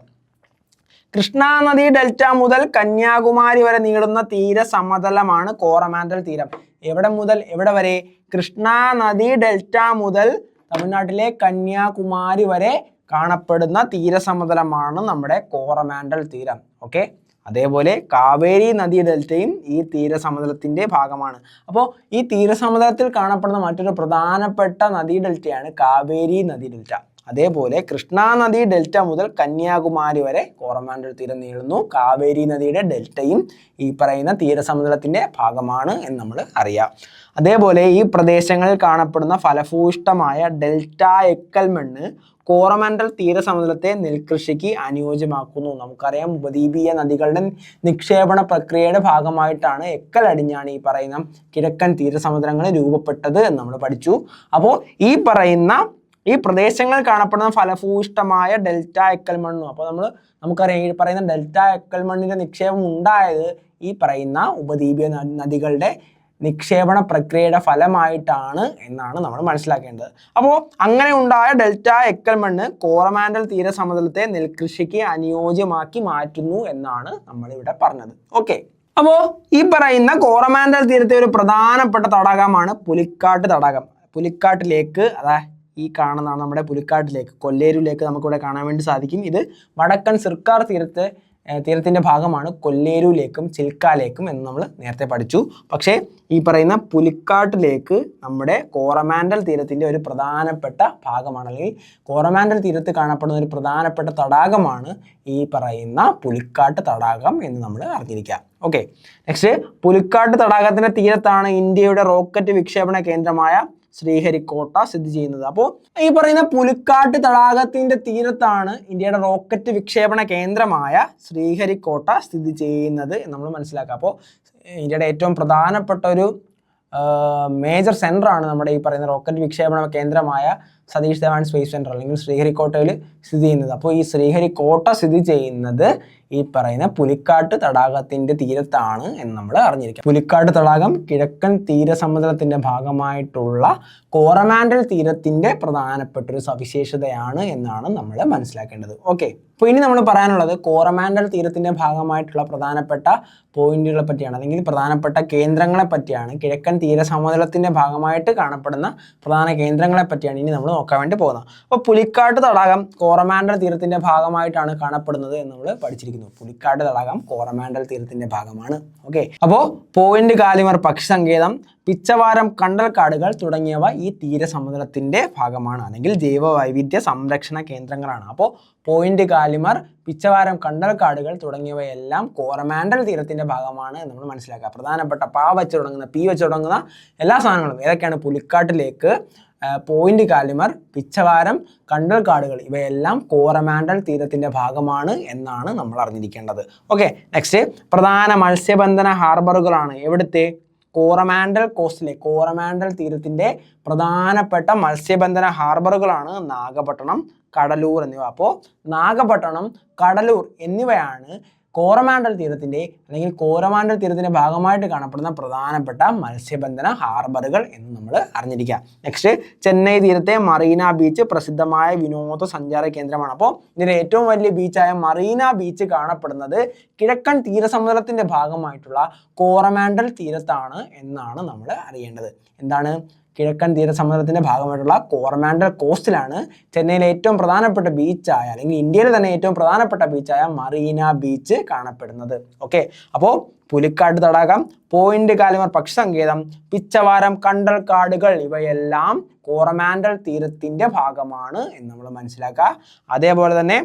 കൃഷ്ണ നദി ഡെൽറ്റ മുതൽ കന്യാകുമാരി വരെ നീളുന്ന തീരസമതലമാണ് കോറമാൻഡൽ തീരം. എവിടെ മുതൽ എവിടെ വരെ? കൃഷ്ണ നദി ഡെൽറ്റ മുതൽ തമിഴ്നാട്ടിലെ കന്യാകുമാരി വരെ കാണപ്പെടുന്ന തീരസമതലമാണ് നമ്മുടെ കോറമാൻഡൽ തീരം. ഓക്കെ, അതേപോലെ കാവേരി നദി ഡെൽറ്റയും ഈ തീരസമതലത്തിൻ്റെ ഭാഗമാണ്. അപ്പോൾ ഈ തീരസമതലത്തിൽ കാണപ്പെടുന്ന മറ്റൊരു പ്രധാനപ്പെട്ട നദീ ഡെൽറ്റയാണ് കാവേരി നദി ഡെൽറ്റ. അതേപോലെ കൃഷ്ണ നദി ഡെൽറ്റ മുതൽ കന്യാകുമാരി വരെ കോറമാൻഡൽ തീരം നീളുന്നു. കാവേരി നദിയുടെ ഡെൽറ്റയും ഈ പറയുന്ന തീരസമുദ്രത്തിൻ്റെ ഭാഗമാണ് എന്ന് നമ്മൾ അറിയാം. അതേപോലെ ഈ പ്രദേശങ്ങളിൽ കാണപ്പെടുന്ന ഫലഭൂയിഷ്ടമായ ഡെൽറ്റ എക്കൽ മണ്ണ് കോറമാൻഡൽ തീരസമുദ്രത്തെ നെൽകൃഷിക്ക് അനുയോജ്യമാക്കുന്നു. നമുക്കറിയാം, ഉപദ്വീപീയ നദികളുടെ നിക്ഷേപണ പ്രക്രിയയുടെ ഭാഗമായിട്ടാണ് എക്കൽ അടിഞ്ഞാണ് ഈ പറയുന്ന കിഴക്കൻ തീരസമുദ്രങ്ങൾ രൂപപ്പെട്ടത് എന്ന് നമ്മൾ പഠിച്ചു. അപ്പോൾ ഈ പ്രദേശങ്ങളിൽ കാണപ്പെടുന്ന ഫലഭൂയിഷ്ടമായ ഡെൽറ്റ എക്കൽ മണ്ണും, അപ്പോൾ നമുക്കറിയാം ഈ പറയുന്ന ഡെൽറ്റ എക്കൽ മണ്ണിൻ്റെ നിക്ഷേപം ഉണ്ടായത് ഈ പറയുന്ന ഉപദ്വീപീയ നദികളുടെ നിക്ഷേപണ പ്രക്രിയയുടെ ഫലമായിട്ടാണ് എന്നാണ് നമ്മൾ മനസ്സിലാക്കേണ്ടത്. അപ്പോൾ അങ്ങനെ ഉണ്ടായ ഡെൽറ്റ എക്കൽ മണ്ണ് കോറമാൻഡൽ തീരസമതലത്തെ നെൽകൃഷിക്ക് അനുയോജ്യമാക്കി മാറ്റുന്നു എന്നാണ് നമ്മളിവിടെ പറഞ്ഞത്. ഓക്കെ, അപ്പോൾ ഈ പറയുന്ന കോറമാൻഡൽ തീരത്തെ ഒരു പ്രധാനപ്പെട്ട തടാകമാണ് പുലിക്കാട്ട് തടാകം. പുലിക്കാട്ട് ലേക്ക്, ഈ കാണുന്നതാണ് നമ്മുടെ പുലിക്കാട്ട് ലേക്ക്, കൊല്ലേരു ലേക്ക് നമുക്കിവിടെ കാണാൻ വേണ്ടി സാധിക്കും. ഇത് വടക്കൻ സിർക്കാർ തീരത്തിൻ്റെ ഭാഗമാണ്. കൊല്ലേരു ലേക്കും ചിൽക്ക ലേക്കും എന്ന് നമ്മൾ നേരത്തെ പഠിച്ചു. പക്ഷേ ഈ പറയുന്ന പുലിക്കാട്ട് ലേക്ക് നമ്മുടെ കോറമാൻഡൽ തീരത്തിൻ്റെ ഒരു പ്രധാനപ്പെട്ട ഭാഗമാണ്, അല്ലെങ്കിൽ കോറമാൻഡൽ തീരത്ത് കാണപ്പെടുന്ന ഒരു പ്രധാനപ്പെട്ട തടാകമാണ് ഈ പറയുന്ന പുലിക്കാട്ട് തടാകം എന്ന് നമ്മൾ അറിഞ്ഞിരിക്കുക. ഓക്കെ, നെക്സ്റ്റ് പുലിക്കാട്ട് തടാകത്തിൻ്റെ തീരത്താണ് ഇന്ത്യയുടെ റോക്കറ്റ് വിക്ഷേപണ കേന്ദ്രമായ ശ്രീഹരിക്കോട്ട സ്ഥിതി ചെയ്യുന്നത്. അപ്പോൾ ഈ പറയുന്ന പുലിക്കാട്ട് തടാകത്തിൻ്റെ തീരത്താണ് ഇന്ത്യയുടെ റോക്കറ്റ് വിക്ഷേപണ കേന്ദ്രമായ ശ്രീഹരിക്കോട്ട സ്ഥിതി ചെയ്യുന്നത് എന്ന് നമ്മൾ മനസ്സിലാക്കുക. അപ്പോൾ ഇന്ത്യയുടെ ഏറ്റവും പ്രധാനപ്പെട്ട ഒരു മേജർ സെൻ്ററാണ് നമ്മുടെ ഈ പറയുന്ന റോക്കറ്റ് വിക്ഷേപണ കേന്ദ്രമായ സതീഷ് ധവാൻ സ്പേസ് സെൻറ്റർ അല്ലെങ്കിൽ ശ്രീഹരിക്കോട്ടയിൽ സ്ഥിതി ചെയ്യുന്നത്. അപ്പോൾ ഈ ശ്രീഹരിക്കോട്ട സ്ഥിതി ചെയ്യുന്നത് ഈ പറയുന്ന പുലിക്കാട്ട് തടാകത്തിൻ്റെ തീരത്താണ് എന്ന് നമ്മൾ അറിഞ്ഞിരിക്കുക. പുലിക്കാട്ട് തടാകം കിഴക്കൻ തീരസമുദ്രത്തിൻ്റെ ഭാഗമായിട്ടുള്ള കോറമാൻഡൽ തീരത്തിൻ്റെ പ്രധാനപ്പെട്ട ഒരു സവിശേഷതയാണ് എന്നാണ് നമ്മൾ മനസ്സിലാക്കേണ്ടത്. ഓക്കെ, അപ്പോൾ ഇനി നമ്മൾ പറയാനുള്ളത് കോറമാൻഡൽ തീരത്തിൻ്റെ ഭാഗമായിട്ടുള്ള പ്രധാനപ്പെട്ട പോയിന്റുകളെ പറ്റിയാണ്, അല്ലെങ്കിൽ പ്രധാനപ്പെട്ട കേന്ദ്രങ്ങളെ പറ്റിയാണ്. കിഴക്കൻ തീരസമുദ്രത്തിൻ്റെ ഭാഗമായിട്ട് കാണപ്പെടുന്ന പ്രധാന കേന്ദ്രങ്ങളെ പറ്റിയാണ് ഇനി നമ്മൾ നോക്കാൻ വേണ്ടി പോകുന്നത്. അപ്പോൾ പുലിക്കാട്ട് തടാകം കോറമാൻഡൽ തീരത്തിൻ്റെ ഭാഗമായിട്ടാണ് കാണപ്പെടുന്നത് എന്ന് നമ്മൾ പഠിച്ചിരിക്കുന്നു. പുലിക്കാട്ട് തടാകം കോറമാൻഡൽ തീരത്തിൻ്റെ ഭാഗമാണ്. ഓക്കെ, അപ്പോൾ പോയിന്റ് കാലിമർ പക്ഷി സങ്കേതം, പിച്ചവാരം കണ്ടൽക്കാടുകൾ തുടങ്ങിയവ ഈ തീരസമുദ്രത്തിൻ്റെ ഭാഗമാണ്, അല്ലെങ്കിൽ ജൈവ വൈവിധ്യ സംരക്ഷണ കേന്ദ്രങ്ങളാണ്. അപ്പോൾ പോയിന്റ് കാലിമർ, പിച്ചവാരം കണ്ടൽക്കാടുകൾ തുടങ്ങിയവയെല്ലാം കോറമാൻഡൽ തീരത്തിൻ്റെ ഭാഗമാണ് എന്ന് നമ്മൾ മനസ്സിലാക്കുക. പ്രധാനപ്പെട്ട വെച്ച് തുടങ്ങുന്ന എല്ലാ സാധനങ്ങളും ഏതൊക്കെയാണ്? പുലിക്കാട്ട് ലേക്ക്, പോയിന്റ് കാലിമർ, പിച്ചവാരം, കണ്ടൽക്കാടുകൾ ഇവയെല്ലാം കോറമാൻഡൽ തീരത്തിൻ്റെ ഭാഗമാണ് എന്നാണ് നമ്മൾ അറിഞ്ഞിരിക്കേണ്ടത്. ഓക്കെ, നെക്സ്റ്റ് പ്രധാന മത്സ്യബന്ധന ഹാർബറുകളാണ് എവിടുത്തെ? കോറമാൻഡൽ കോസ്റ്റിലെ കോറമാൻഡൽ തീരത്തിൻ്റെ പ്രധാനപ്പെട്ട മത്സ്യബന്ധന ഹാർബറുകളാണ് നാഗപട്ടണം, കടലൂർ എന്നിവ. അപ്പോൾ നാഗപട്ടണം, കടലൂർ എന്നിവയാണ് കോറമാൻഡൽ തീരത്തിൻ്റെ അല്ലെങ്കിൽ കോറമാൻഡൽ തീരത്തിൻ്റെ ഭാഗമായിട്ട് കാണപ്പെടുന്ന പ്രധാനപ്പെട്ട മത്സ്യബന്ധന ഹാർബറുകൾ എന്ന് നമ്മൾ അറിഞ്ഞിരിക്കുക. നെക്സ്റ്റ്, ചെന്നൈ തീരത്തെ മറീന ബീച്ച് പ്രസിദ്ധമായ വിനോദസഞ്ചാര കേന്ദ്രമാണ്. അപ്പോൾ ഇതിൻ്റെ ഏറ്റവും വലിയ ബീച്ചായ മറീന ബീച്ച് കാണപ്പെടുന്നത് കിഴക്കൻ തീരസമുദ്രത്തിൻ്റെ ഭാഗമായിട്ടുള്ള കോറമാൻഡൽ തീരത്താണ് എന്നാണ് നമ്മൾ അറിയേണ്ടത്. എന്താണ്? കിഴക്കൻ തീരസമുദ്രത്തിൻ്റെ ഭാഗമായിട്ടുള്ള കോറമാൻഡൽ കോസ്റ്റിലാണ് ചെന്നൈയിലെ ഏറ്റവും പ്രധാനപ്പെട്ട ബീച്ചായ അല്ലെങ്കിൽ ഇന്ത്യയിലെ തന്നെ ഏറ്റവും പ്രധാനപ്പെട്ട ബീച്ചായ മറീന ബീച്ച് കാണപ്പെടുന്നത്. ഓക്കെ, അപ്പോൾ പുലിക്കാട്ട് തടാകം, പോയിന്റ് കാലിമർ പക്ഷി സങ്കേതം, പിച്ചവാരം, കണ്ടൽക്കാടുകൾ ഇവയെല്ലാം കോറമാൻഡൽ തീരത്തിൻ്റെ ഭാഗമാണ് എന്ന് നമ്മൾ മനസ്സിലാക്കുക. അതേപോലെ തന്നെ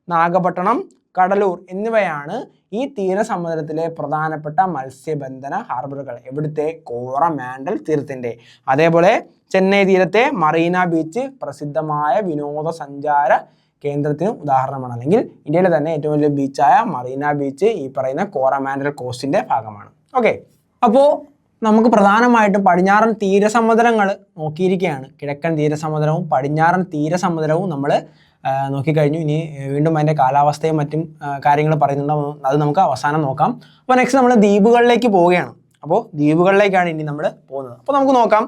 നാഗപട്ടണം, കടലൂർ എന്നിവയാണ് ഈ തീരസമുദ്രത്തിലെ പ്രധാനപ്പെട്ട മത്സ്യബന്ധന ഹാർബറുകൾ. എവിടുത്തെ? കോറമാൻഡൽ തീരത്തിൻ്റെ. അതേപോലെ ചെന്നൈ തീരത്തെ മറീന ബീച്ച് പ്രസിദ്ധമായ വിനോദസഞ്ചാര കേന്ദ്രത്തിന് ഉദാഹരണമാണ്. അല്ലെങ്കിൽ ഇന്ത്യയിലെ തന്നെ ഏറ്റവും വലിയ ബീച്ചായ മറീന ബീച്ച് ഈ പറയുന്ന കോറമാൻഡൽ കോസ്റ്റിൻ്റെ ഭാഗമാണ്. ഓക്കെ, അപ്പോൾ നമുക്ക് പ്രധാനമായിട്ടും പടിഞ്ഞാറൻ തീരസമുദ്രങ്ങൾ നോക്കിയിരിക്കുകയാണ്. കിഴക്കൻ തീരസമുദ്രവും പടിഞ്ഞാറൻ തീരസമുദ്രവും നമ്മൾ നോക്കിക്കഴിഞ്ഞു. ഇനി വീണ്ടും അതിൻ്റെ കാലാവസ്ഥയും മറ്റും കാര്യങ്ങൾ പറയുന്നുണ്ടോ അത് നമുക്ക് അവസാനം നോക്കാം. അപ്പോൾ നെക്സ്റ്റ് നമ്മൾ ദ്വീപുകളിലേക്ക് പോവുകയാണ്. അപ്പോൾ ദ്വീപുകളിലേക്കാണ് ഇനി നമ്മൾ പോകുന്നത്. അപ്പോൾ നമുക്ക് നോക്കാം.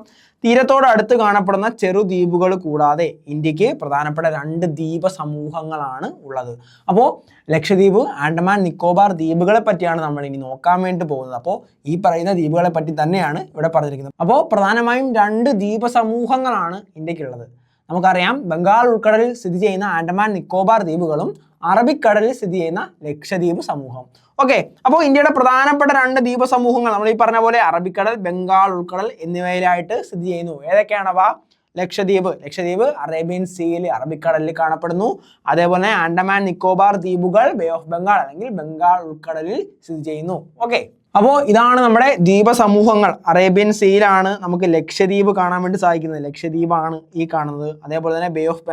തീരത്തോടടുത്ത് കാണപ്പെടുന്ന ചെറുദ്വീപുകൾ കൂടാതെ ഇന്ത്യക്ക് പ്രധാനപ്പെട്ട 2 ദ്വീപ സമൂഹങ്ങളാണ് ഉള്ളത്. അപ്പോൾ ലക്ഷദ്വീപ്, ആൻഡമാൻ നിക്കോബാർ ദ്വീപുകളെ പറ്റിയാണ് നമ്മൾ ഇനി നോക്കാൻ വേണ്ടി പോകുന്നത്. അപ്പോൾ ഈ പറയുന്ന ദ്വീപുകളെ പറ്റി തന്നെയാണ് ഇവിടെ പറഞ്ഞിരിക്കുന്നത്. അപ്പോൾ പ്രധാനമായും 2 ദ്വീപ സമൂഹങ്ങളാണ് ഇന്ത്യക്കുള്ളത്. നമുക്കറിയാം, ബംഗാൾ ഉൾക്കടലിൽ സ്ഥിതി ചെയ്യുന്ന ആൻഡമാൻ നിക്കോബാർ ദ്വീപുകളും അറബിക്കടലിൽ സ്ഥിതി ചെയ്യുന്ന ലക്ഷദ്വീപ് സമൂഹം. ഓക്കെ, അപ്പോൾ ഇന്ത്യയുടെ പ്രധാനപ്പെട്ട 2 ദ്വീപ സമൂഹങ്ങൾ നമ്മൾ ഈ പറഞ്ഞ പോലെ അറബിക്കടൽ, ബംഗാൾ ഉൾക്കടൽ എന്നിവയിലായിട്ട് സ്ഥിതി ചെയ്യുന്നു. ഏതൊക്കെയാണവ? ലക്ഷദ്വീപ് അറേബ്യൻ സീയിൽ അറബിക്കടലിൽ കാണപ്പെടുന്നു. അതേപോലെ ആൻഡമാൻ നിക്കോബാർ ദ്വീപുകൾ ബേ ഓഫ് ബംഗാൾ അല്ലെങ്കിൽ ബംഗാൾ ഉൾക്കടലിൽ സ്ഥിതി ചെയ്യുന്നു. ഓക്കെ, അപ്പോൾ ഇതാണ് നമ്മുടെ ദ്വീപ സമൂഹങ്ങൾ. അറേബ്യൻ സീയിലാണ് നമുക്ക് ലക്ഷദ്വീപ് കാണാൻ വേണ്ടി സാധിക്കുന്നത്. ലക്ഷദ്വീപാണ് ഈ കാണുന്നത്. അതേപോലെ തന്നെ ബേ ഓഫ്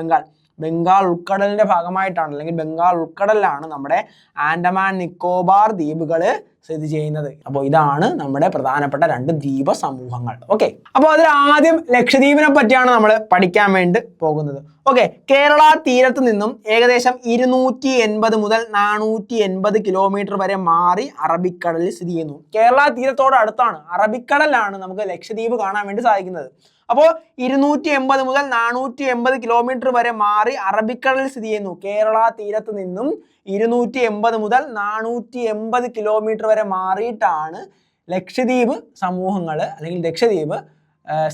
ബംഗാൾ ഉൾക്കടലിൻ്റെ ഭാഗമായിട്ടാണ് അല്ലെങ്കിൽ ബംഗാൾ ഉൾക്കടലിലാണ് നമ്മുടെ ആൻഡമാൻ നിക്കോബാർ ദ്വീപുകൾ സ്ഥിതി ചെയ്യുന്നത്. അപ്പോൾ ഇതാണ് നമ്മുടെ പ്രധാനപ്പെട്ട 2 ദ്വീപ സമൂഹങ്ങൾ. ഓക്കെ, അപ്പോൾ അതിൽ ആദ്യം ലക്ഷദ്വീപിനെ പറ്റിയാണ് നമ്മൾ പഠിക്കാൻ വേണ്ടി പോകുന്നത്. ഓക്കെ, കേരള തീരത്ത് നിന്നും ഏകദേശം 280 മുതൽ 480 കിലോമീറ്റർ വരെ മാറി അറബിക്കടലിൽ സ്ഥിതി ചെയ്യുന്നു. കേരള തീരത്തോട് അടുത്താണ്, അറബിക്കടലിലാണ് നമുക്ക് ലക്ഷദ്വീപ് കാണാൻ വേണ്ടി സാധിക്കുന്നത്. അപ്പോൾ 280 മുതൽ 480 കിലോമീറ്റർ വരെ മാറി അറബിക്കടലിൽ സ്ഥിതി ചെയ്യുന്നു. കേരള തീരത്ത് നിന്നും 280 മുതൽ 480 കിലോമീറ്റർ വരെ മാറിയിട്ടാണ് ലക്ഷദ്വീപ് സമൂഹങ്ങൾ അല്ലെങ്കിൽ ലക്ഷദ്വീപ്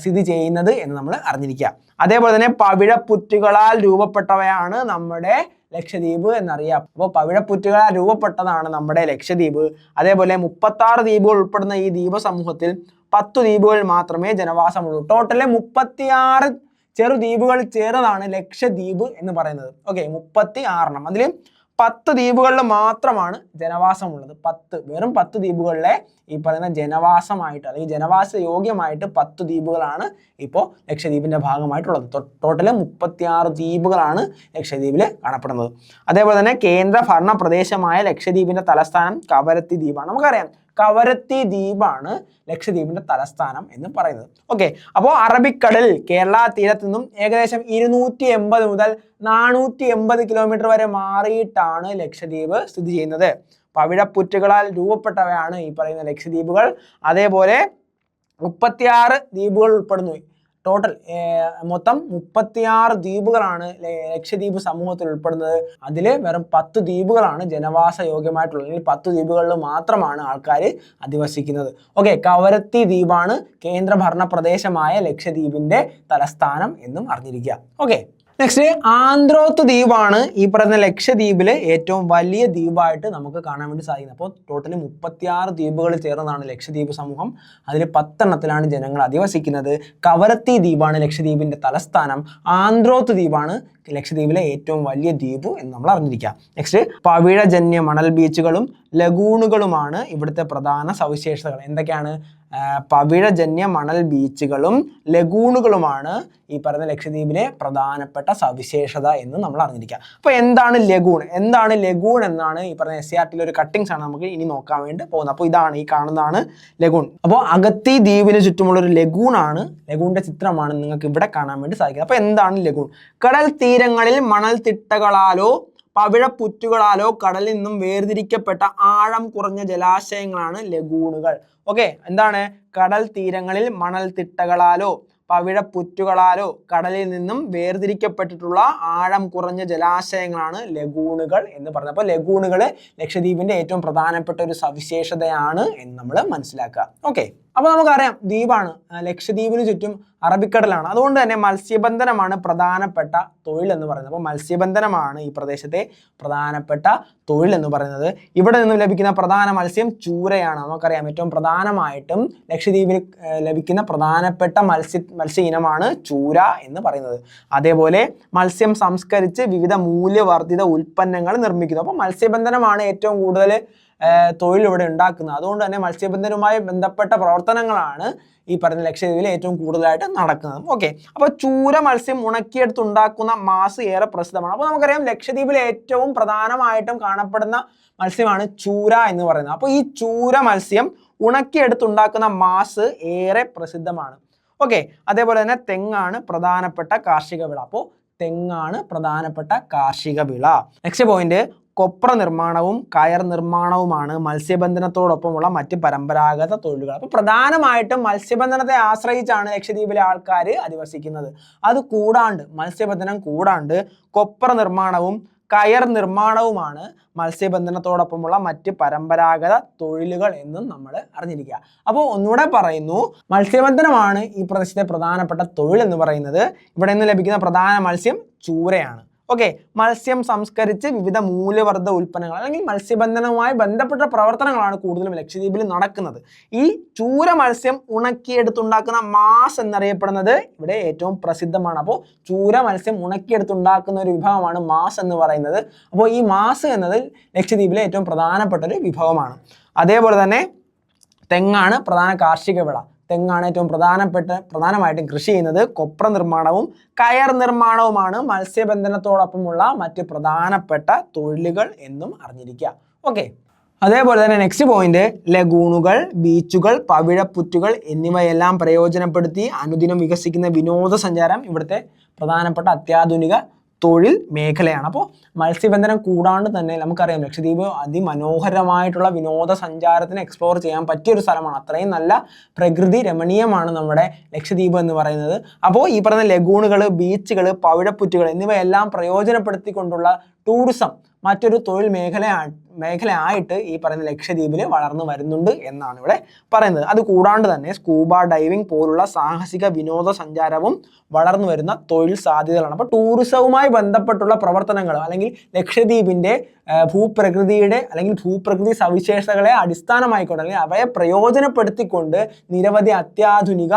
സ്ഥിതി ചെയ്യുന്നത് എന്ന് നമ്മൾ അറിഞ്ഞിരിക്കുക. അതേപോലെ തന്നെ പവിഴപ്പുറ്റുകളാൽ രൂപപ്പെട്ടവയാണ് നമ്മുടെ ലക്ഷദ്വീപ് എന്നറിയാം. അപ്പോൾ പവിഴപ്പുറ്റുകളാൽ രൂപപ്പെട്ടതാണ് നമ്മുടെ ലക്ഷദ്വീപ്. അതേപോലെ 36 ദ്വീപുകൾ ഉൾപ്പെടുന്ന ഈ ദ്വീപ സമൂഹത്തിൽ 10 ദ്വീപുകൾ മാത്രമേ ജനവാസമുള്ളൂ. ടോട്ടല് 36 ചെറുദ്വീപുകൾ ചേർന്നതാണ് ലക്ഷദ്വീപ് എന്ന് പറയുന്നത്. ഓക്കെ, 36 അതിൽ 10 ദ്വീപുകളിൽ മാത്രമാണ് ജനവാസമുള്ളത്. വെറും 10 ദ്വീപുകളിലെ ഈ പറയുന്ന ജനവാസമായിട്ട് അല്ലെങ്കിൽ ജനവാസ യോഗ്യമായിട്ട് 10 ദ്വീപുകളാണ് ഇപ്പോൾ ലക്ഷദ്വീപിൻ്റെ ഭാഗമായിട്ടുള്ളത്. ടോട്ടല് 36 ദ്വീപുകളാണ് ലക്ഷദ്വീപിൽ കാണപ്പെടുന്നത്. അതേപോലെ തന്നെ കേന്ദ്ര ഭരണ പ്രദേശമായ ലക്ഷദ്വീപിൻ്റെ തലസ്ഥാനം കവരത്തി ദ്വീപാണ്. നമുക്കറിയാം, കവരത്തി ദ്വീപാണ് ലക്ഷദ്വീപിൻ്റെ തലസ്ഥാനം എന്ന് പറയുന്നത്. ഓക്കെ, അപ്പോൾ അറബിക്കടൽ കേരള തീരത്തു നിന്നും ഏകദേശം 280 മുതൽ 480 കിലോമീറ്റർ വരെ മാറിയിട്ടാണ് ലക്ഷദ്വീപ് സ്ഥിതി ചെയ്യുന്നത്. പവിഴപ്പുറ്റുകളാൽ രൂപപ്പെട്ടവയാണ് ഈ പറയുന്ന ലക്ഷദ്വീപുകൾ. അതേപോലെ 36 ദ്വീപുകൾ ഉൾപ്പെടുന്നു. ടോട്ടൽ മൊത്തം 36 ദ്വീപുകളാണ് ലക്ഷദ്വീപ് സമൂഹത്തിൽ ഉൾപ്പെടുന്നത്. അതിൽ വെറും 10 ദ്വീപുകളാണ് ജനവാസ യോഗ്യമായിട്ടുള്ളത്. അല്ലെങ്കിൽ 10 ദ്വീപുകളിൽ മാത്രമാണ് ആൾക്കാർ അധിവസിക്കുന്നത്. ഓക്കെ, കവരത്തി ദ്വീപാണ് കേന്ദ്രഭരണ പ്രദേശമായ ലക്ഷദ്വീപിൻ്റെ തലസ്ഥാനം എന്നും അറിഞ്ഞിരിക്കുക. ഓക്കെ, നെക്സ്റ്റ് ആന്ത്രോത്ത് ദ്വീപാണ് ഈ പറയുന്ന ലക്ഷദ്വീപിലെ ഏറ്റവും വലിയ ദ്വീപായിട്ട് നമുക്ക് കാണാൻ വേണ്ടി സാധിക്കുന്നത്. അപ്പോൾ ടോട്ടലി 36 ദ്വീപുകൾ ചേർന്നതാണ് ലക്ഷദ്വീപ് സമൂഹം. അതിൽ 10 എണ്ണത്തിലാണ് ജനങ്ങൾ അധിവസിക്കുന്നത്. കവരത്തി ദ്വീപാണ് ലക്ഷദ്വീപിൻ്റെ തലസ്ഥാനം. ആന്ത്രോത്ത് ദ്വീപാണ് ലക്ഷദ്വീപിലെ ഏറ്റവും വലിയ ദ്വീപ് എന്ന് നമ്മൾ അറിഞ്ഞിരിക്കുക. നെക്സ്റ്റ്, പവിഴജന്യ മണൽ ബീച്ചുകളും ലഗൂണുകളുമാണ് ഇവിടുത്തെ പ്രധാന സവിശേഷതകൾ. എന്തൊക്കെയാണ്? പവിഴജന്യ മണൽ ബീച്ചുകളും ലഗൂണുകളുമാണ് ഈ പറയുന്ന ലക്ഷദ്വീപിലെ പ്രധാനപ്പെട്ട സവിശേഷത എന്ന് നമ്മൾ അറിഞ്ഞിരിക്കുക. അപ്പോൾ എന്താണ് ലഗൂൺ എന്നാണ് ഈ പറയുന്ന SCRT ഒരു കട്ടിങ്സ് ആണ് നമുക്ക് ഇനി നോക്കാൻ വേണ്ടി പോകുന്നത്. അപ്പോൾ ഇതാണ് ഈ കാണുന്നതാണ് ലഗൂൺ. അപ്പോൾ അഗത്തി ദ്വീപിന് ചുറ്റുമുള്ള ഒരു ലഗൂണാണ്, ലഗൂണിന്റെ ചിത്രമാണ് നിങ്ങൾക്ക് ഇവിടെ കാണാൻ വേണ്ടി സാധിക്കുന്നത്. അപ്പോൾ എന്താണ് ലഗൂൺ? കടൽ തീരങ്ങളിൽ മണൽ തിട്ടകളാലോ പവിഴപ്പുറ്റുകളാലോ കടലിൽ നിന്നും വേർതിരിക്കപ്പെട്ട ആഴം കുറഞ്ഞ ജലാശയങ്ങളാണ് ലഗൂണുകൾ. ഓക്കെ, എന്താണ്? കടൽ തീരങ്ങളിൽ മണൽത്തിട്ടകളാലോ പവിഴപ്പുറ്റുകളാലോ കടലിൽ നിന്നും വേർതിരിക്കപ്പെട്ടിട്ടുള്ള ആഴം കുറഞ്ഞ ജലാശയങ്ങളാണ് ലഗൂണുകൾ എന്ന് പറയുന്നത്. അപ്പോൾ ലഗൂണുകൾ ലക്ഷദ്വീപിന്റെ ഏറ്റവും പ്രധാനപ്പെട്ട ഒരു സവിശേഷതയാണ് എന്ന് നമ്മൾ മനസ്സിലാക്കുക. ഓക്കെ, അപ്പോൾ നമുക്കറിയാം ദ്വീപാണ്, ലക്ഷദ്വീപിന് ചുറ്റും അറബിക്കടലാണ്. അതുകൊണ്ട് തന്നെ മത്സ്യബന്ധനമാണ് പ്രധാനപ്പെട്ട തൊഴിൽ എന്ന് പറയുന്നത്. അപ്പോൾ മത്സ്യബന്ധനമാണ് ഈ പ്രദേശത്തെ പ്രധാനപ്പെട്ട തൊഴിൽ എന്ന് പറയുന്നത്. ഇവിടെ നിന്നും ലഭിക്കുന്ന പ്രധാന മത്സ്യം ചൂരയാണ്. നമുക്കറിയാം ഏറ്റവും പ്രധാനമായിട്ടും ലക്ഷദ്വീപിൽ ലഭിക്കുന്ന പ്രധാനപ്പെട്ട മത്സ്യ ഇനമാണ് ചൂര എന്ന് പറയുന്നത്. അതേപോലെ മത്സ്യം സംസ്കരിച്ച് വിവിധ മൂല്യവർദ്ധിത ഉൽപ്പന്നങ്ങൾ നിർമ്മിക്കുന്നു. അപ്പോൾ മത്സ്യബന്ധനമാണ് ഏറ്റവും കൂടുതൽ തൊഴിൽ ഇവിടെ ഉണ്ടാക്കുന്നത്. അതുകൊണ്ട് തന്നെ മത്സ്യബന്ധനവുമായി ബന്ധപ്പെട്ട പ്രവർത്തനങ്ങളാണ് ഈ പറയുന്ന ലക്ഷദ്വീപിൽ ഏറ്റവും കൂടുതലായിട്ട് നടക്കുന്നത്. ഓക്കെ, അപ്പോൾ ചൂര മത്സ്യം ഉണക്കിയെടുത്തുണ്ടാക്കുന്ന മാസ് ഏറെ പ്രസിദ്ധമാണ്. അപ്പോൾ നമുക്കറിയാം ലക്ഷദ്വീപിൽ ഏറ്റവും പ്രധാനമായിട്ടും കാണപ്പെടുന്ന മത്സ്യമാണ് ചൂര എന്ന് പറയുന്നത്. അപ്പോൾ ഈ ചൂര മത്സ്യം ഉണക്കിയെടുത്തുണ്ടാക്കുന്ന മാസ് ഏറെ പ്രസിദ്ധമാണ്. ഓക്കെ, അതേപോലെ തന്നെ തെങ്ങാണ് പ്രധാനപ്പെട്ട കാർഷിക വിള. അപ്പോൾ തെങ്ങാണ് പ്രധാനപ്പെട്ട കാർഷിക വിള. നെക്സ്റ്റ് പോയിന്റ്, കൊപ്ര നിർമ്മാണവും കയർ നിർമ്മാണവുമാണ് മത്സ്യബന്ധനത്തോടൊപ്പമുള്ള മറ്റ് പരമ്പരാഗത തൊഴിലുകൾ. അപ്പോൾ പ്രധാനമായിട്ടും മത്സ്യബന്ധനത്തെ ആശ്രയിച്ചാണ് ലക്ഷദ്വീപിലെ ആൾക്കാർ അധിവസിക്കുന്നത്. അത് കൂടാണ്ട് മത്സ്യബന്ധനം കൂടാണ്ട് കൊപ്ര നിർമ്മാണവും കയർ നിർമ്മാണവുമാണ് മത്സ്യബന്ധനത്തോടൊപ്പമുള്ള മറ്റ് പരമ്പരാഗത തൊഴിലുകൾ എന്നും നമ്മൾ അറിഞ്ഞിരിക്കുക. അപ്പോൾ ഒന്നുകൂടെ പറയുന്നു, മത്സ്യബന്ധനമാണ് ഈ പ്രദേശത്തെ പ്രധാനപ്പെട്ട തൊഴിൽ എന്ന് പറയുന്നത്. ഇവിടെ നിന്ന് ലഭിക്കുന്ന പ്രധാന മത്സ്യം ചൂരയാണ്. ഓക്കെ, മത്സ്യം സംസ്കരിച്ച് വിവിധ മൂല്യവർദ്ധിത ഉൽപ്പന്നങ്ങൾ അല്ലെങ്കിൽ മത്സ്യബന്ധനവുമായി ബന്ധപ്പെട്ട പ്രവർത്തനങ്ങളാണ് കൂടുതലും ലക്ഷദ്വീപിൽ നടക്കുന്നത്. ഈ ചൂര മത്സ്യം ഉണക്കിയെടുത്തുണ്ടാക്കുന്ന മാസ് എന്നറിയപ്പെടുന്നത് ഇവിടെ ഏറ്റവും പ്രസിദ്ധമാണ്. അപ്പോൾ ചൂര മത്സ്യം ഉണക്കിയെടുത്തുണ്ടാക്കുന്ന ഒരു വിഭവമാണ് മാസ് എന്ന് പറയുന്നത്. അപ്പോൾ ഈ മാസ് എന്നത് ലക്ഷദ്വീപിലെ ഏറ്റവും പ്രധാനപ്പെട്ട ഒരു വിഭവമാണ്. അതേപോലെ തന്നെ തെങ്ങാണ് പ്രധാന കാർഷിക വിള. തെങ്ങാണ് ഏറ്റവും പ്രധാനമായിട്ടും കൃഷി ചെയ്യുന്നത്. കൊപ്ര നിർമ്മാണവും കയർ നിർമ്മാണവുമാണ് മത്സ്യബന്ധനത്തോടൊപ്പമുള്ള മറ്റ് പ്രധാനപ്പെട്ട തൊഴിലുകൾ എന്നും അറിഞ്ഞിരിക്കുക. ഓക്കെ, അതേപോലെ തന്നെ നെക്സ്റ്റ് പോയിന്റ്, ലഗൂണുകൾ, ബീച്ചുകൾ, പവിഴപ്പുറ്റുകൾ എന്നിവയെല്ലാം പ്രയോജനപ്പെടുത്തി അനുദിനം വികസിക്കുന്ന വിനോദസഞ്ചാരം ഇവിടുത്തെ പ്രധാനപ്പെട്ട അത്യാധുനിക തൊഴിൽ മേഖലയാണ്. അപ്പോൾ മത്സ്യബന്ധനം കൂടാണ്ട് തന്നെ നമുക്കറിയാം ലക്ഷദ്വീപ് അതിമനോഹരമായിട്ടുള്ള വിനോദസഞ്ചാരത്തിന് എക്സ്പ്ലോർ ചെയ്യാൻ പറ്റിയൊരു സ്ഥലമാണ്. അത്രയും നല്ല പ്രകൃതി രമണീയമാണ് നമ്മുടെ ലക്ഷദ്വീപ് എന്ന് പറയുന്നത്. അപ്പോൾ ഈ പറയുന്ന ലഗൂണുകൾ, ബീച്ചുകൾ, പവിഴപ്പുറ്റുകൾ എന്നിവയെല്ലാം പ്രയോജനപ്പെടുത്തിക്കൊണ്ടുള്ള ടൂറിസം മറ്റൊരു തൊഴിൽ മേഖലയായിട്ട് ഈ പറയുന്ന ലക്ഷദ്വീപിൽ വളർന്നു വരുന്നുണ്ട് എന്നാണ് ഇവിടെ പറയുന്നത്. അത് കൂടാണ്ട് തന്നെ സ്കൂബ ഡൈവിംഗ് പോലുള്ള സാഹസിക വിനോദസഞ്ചാരവും വളർന്നു വരുന്ന തൊഴിൽ സാധ്യതകളാണ്. അപ്പോൾ ടൂറിസവുമായി ബന്ധപ്പെട്ടുള്ള പ്രവർത്തനങ്ങൾ അല്ലെങ്കിൽ ലക്ഷദ്വീപിൻ്റെ ഭൂപ്രകൃതി സവിശേഷതകളെ അടിസ്ഥാനമായിക്കൊണ്ട് അല്ലെങ്കിൽ അവയെ പ്രയോജനപ്പെടുത്തിക്കൊണ്ട് നിരവധി അത്യാധുനിക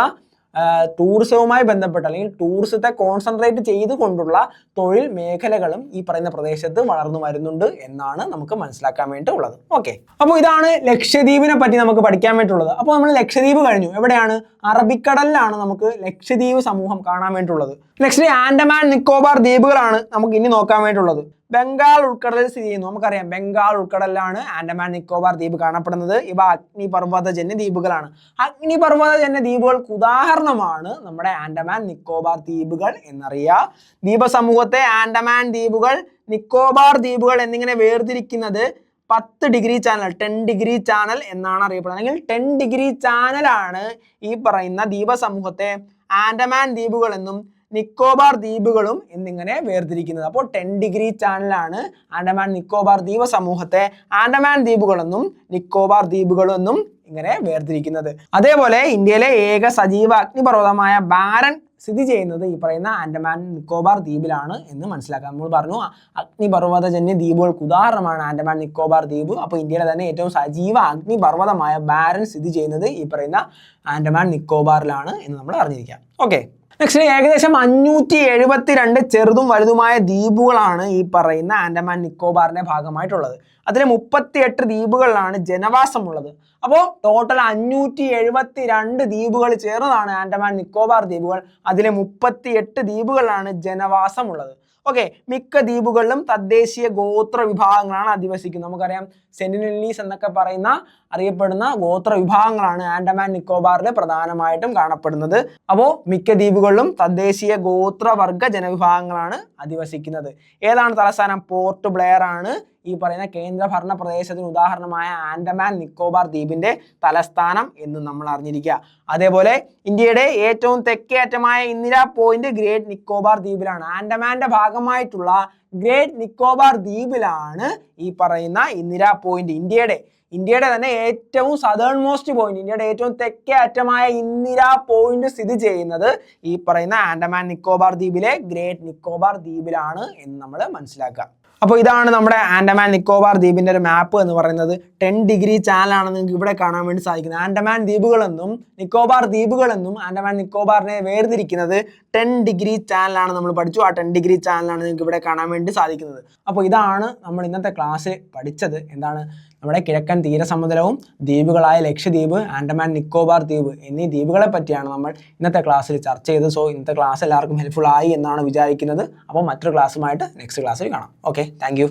ടൂറിസവുമായി ബന്ധപ്പെട്ട അല്ലെങ്കിൽ ടൂറിസത്തെ കോൺസെൻട്രേറ്റ് ചെയ്തുകൊണ്ടുള്ള തൊഴിൽ മേഖലകളും ഈ പറയുന്ന പ്രദേശത്ത് വളർന്നു വരുന്നുണ്ട് എന്നാണ് നമുക്ക് മനസ്സിലാക്കാൻ വേണ്ടിയിട്ടുള്ളത്. ഓക്കെ, അപ്പോൾ ഇതാണ് ലക്ഷദ്വീപിനെ പറ്റി നമുക്ക് പഠിക്കാൻ വേണ്ടിയിട്ടുള്ളത്. അപ്പോൾ നമ്മൾ ലക്ഷദ്വീപ് കഴിഞ്ഞു. എവിടെയാണ്? അറബിക്കടലിലാണ് നമുക്ക് ലക്ഷദ്വീപ് സമൂഹം കാണാൻ വേണ്ടിയിട്ടുള്ളത്. നെക്സ്റ്റ് ആൻഡമാൻ നിക്കോബാർ ദ്വീപുകളാണ് നമുക്ക് ഇനി നോക്കാൻ വേണ്ടിയിട്ടുള്ളത്. ബംഗാൾ ഉൾക്കടലിൽ സ്ഥിതി ചെയ്യുന്നു. നമുക്കറിയാം ബംഗാൾ ഉൾക്കടലിലാണ് ആൻഡമാൻ നിക്കോബാർ ദ്വീപ് കാണപ്പെടുന്നത്. ഇവ അഗ്നിപർവ്വതജന്യ ദ്വീപുകളാണ്. അഗ്നിപർവ്വതജന്യ ദ്വീപുകൾക്ക് ഉദാഹരണമാണ് നമ്മുടെ ആൻഡമാൻ നിക്കോബാർ ദ്വീപുകൾ എന്നറിയുക. ദ്വീപസമൂഹത്തെ ആൻഡമാൻ ദ്വീപുകൾ, നിക്കോബാർ ദ്വീപുകൾ എന്നിങ്ങനെ വേർതിരിക്കുന്നത് 10 ഡിഗ്രി ചാനൽ 10 ഡിഗ്രി ചാനൽ എന്നാണ് അറിയപ്പെടുന്നത്. അല്ലെങ്കിൽ 10 ഡിഗ്രി ചാനലാണ് ഈ പറയുന്ന ദ്വീപസമൂഹത്തെ ആൻഡമാൻ ദ്വീപുകൾ എന്നും നിക്കോബാർ ദ്വീപുകളും എന്നിങ്ങനെ വേർതിരിക്കുന്നത്. അപ്പോൾ 10 ഡിഗ്രി ചാനലാണ് ആൻഡമാൻ നിക്കോബാർ ദ്വീപ സമൂഹത്തെ ആൻഡമാൻ ദ്വീപുകളെന്നും നിക്കോബാർ ദ്വീപുകളെന്നും ഇങ്ങനെ വേർതിരിക്കുന്നത്. അതേപോലെ ഇന്ത്യയിലെ ഏക സജീവ അഗ്നിപർവ്വതമായ ബാരൻ സ്ഥിതി ചെയ്യുന്നത് ഈ പറയുന്ന ആൻഡമാൻ നിക്കോബാർ ദ്വീപിലാണ് എന്ന് മനസ്സിലാക്കാം. നമ്മൾ പറഞ്ഞു അഗ്നിപർവ്വതജന്യ ദ്വീപുകൾക്ക് ഉദാഹരണമാണ് ആൻഡമാൻ നിക്കോബാർ ദ്വീപ്. അപ്പോൾ ഇന്ത്യയിലെ തന്നെ ഏറ്റവും സജീവ അഗ്നിപർവ്വതമായ ബാരൻ സ്ഥിതി ചെയ്യുന്നത് ഈ പറയുന്ന ആൻഡമാൻ നിക്കോബാറിലാണ് എന്ന് നമ്മൾ അറിഞ്ഞിരിക്കാം. ഓക്കെ, നെക്സ്റ്റ് ഏകദേശം 572 ചെറുതും വലുതുമായ ദ്വീപുകളാണ് ഈ പറയുന്ന ആൻഡമാൻ നിക്കോബാറിന്റെ ഭാഗമായിട്ടുള്ളത്. അതിൽ 38 ദ്വീപുകളിലാണ് ജനവാസമുള്ളത്. അപ്പോൾ ടോട്ടൽ 572 ദ്വീപുകൾ ചേർന്നതാണ് ആൻഡമാൻ നിക്കോബാർ ദ്വീപുകൾ. അതിലെ 38 ദ്വീപുകളിലാണ് ജനവാസമുള്ളത്. ഓക്കെ, മിക്ക ദ്വീപുകളിലും തദ്ദേശീയ ഗോത്ര വിഭാഗങ്ങളാണ് അധിവസിക്കുന്നത്. നമുക്കറിയാം സെന്റിനലീസ് എന്നൊക്കെ അറിയപ്പെടുന്ന ഗോത്ര വിഭാഗങ്ങളാണ് ആൻഡമാൻ നിക്കോബാറിൽ പ്രധാനമായിട്ടും കാണപ്പെടുന്നത്. അപ്പോൾ മിക്ക ദ്വീപുകളിലും തദ്ദേശീയ ഗോത്രവർഗ ജനവിഭാഗങ്ങളാണ് അധിവസിക്കുന്നത്. ഏതാണ് തലസ്ഥാനം? പോർട്ട് ബ്ലെയർ ആണ് ഈ പറയുന്ന കേന്ദ്രഭരണ പ്രദേശത്തിന് ഉദാഹരണമായ ആൻഡമാൻ നിക്കോബാർ ദ്വീപിന്റെ തലസ്ഥാനം എന്ന് നമ്മൾ അറിഞ്ഞിരിക്കുക. അതേപോലെ ഇന്ത്യയുടെ ഏറ്റവും തെക്കേ അറ്റമായ ഇന്ദിരാ പോയിന്റ് ഗ്രേറ്റ് നിക്കോബാർ ദ്വീപിലാണ്. ആൻഡമാന്റെ ഭാഗമായിട്ടുള്ള ഗ്രേറ്റ് നിക്കോബാർ ദ്വീപിലാണ് ഈ പറയുന്ന ഇന്ദിരാ പോയിന്റ്. ഇന്ത്യയുടെ തന്നെ ഏറ്റവും സദേൺ മോസ്റ്റ് പോയിന്റ്, ഇന്ത്യയുടെ ഏറ്റവും തെക്കേ അറ്റമായ ഇന്ദിരാ പോയിന്റ് സ്ഥിതി ചെയ്യുന്നത് ഈ പറയുന്ന ആൻഡമാൻ നിക്കോബാർ ദ്വീപിലെ ഗ്രേറ്റ് നിക്കോബാർ ദ്വീപിലാണ് എന്ന് നമ്മൾ മനസ്സിലാക്കുക. അപ്പോൾ ഇതാണ് നമ്മുടെ ആൻഡമാൻ നിക്കോബാർ ദ്വീപിന്റെ ഒരു മാപ്പ് എന്ന് പറയുന്നത്. 10 ഡിഗ്രി ചാനലാണ് നിങ്ങൾക്ക് ഇവിടെ കാണാൻ വേണ്ടി സാധിക്കുന്നത്. ആൻഡമാൻ ദ്വീപുകളെന്നും നിക്കോബാർ ദ്വീപുകളെന്നും ആൻഡമാൻ നിക്കോബാറിനെ വേർതിരിക്കുന്നത് 10 ഡിഗ്രി ചാനലാണ്. നമ്മൾ പഠിച്ചു. ആ 10 ഡിഗ്രി ചാനലാണ് നിങ്ങൾക്ക് ഇവിടെ കാണാൻ വേണ്ടി സാധിക്കുന്നത്. അപ്പോൾ ഇതാണ് നമ്മൾ ഇന്നത്തെ ക്ലാസ്സിൽ പഠിച്ചത്. എന്താണ്? നമ്മുടെ കിഴക്കൻ തീരസമുദ്രവും ദ്വീപുകളായ ലക്ഷദ്വീപ്, ആൻഡമാൻ നിക്കോബാർ ദ്വീപ് എന്നീ ദ്വീപുകളെ പറ്റിയാണ് നമ്മൾ ഇന്നത്തെ ക്ലാസ്സിൽ ചർച്ച ചെയ്തത്. സോ ഇന്നത്തെ ക്ലാസ് എല്ലാവർക്കും ഹെൽപ്ഫുൾ ആയി എന്നാണ് വിചാരിക്കുന്നത്. അപ്പോൾ മറ്റൊരു ക്ലാസ്സുമായിട്ട് നെക്സ്റ്റ് ക്ലാസ്സിൽ കാണാം. Okay, thank you.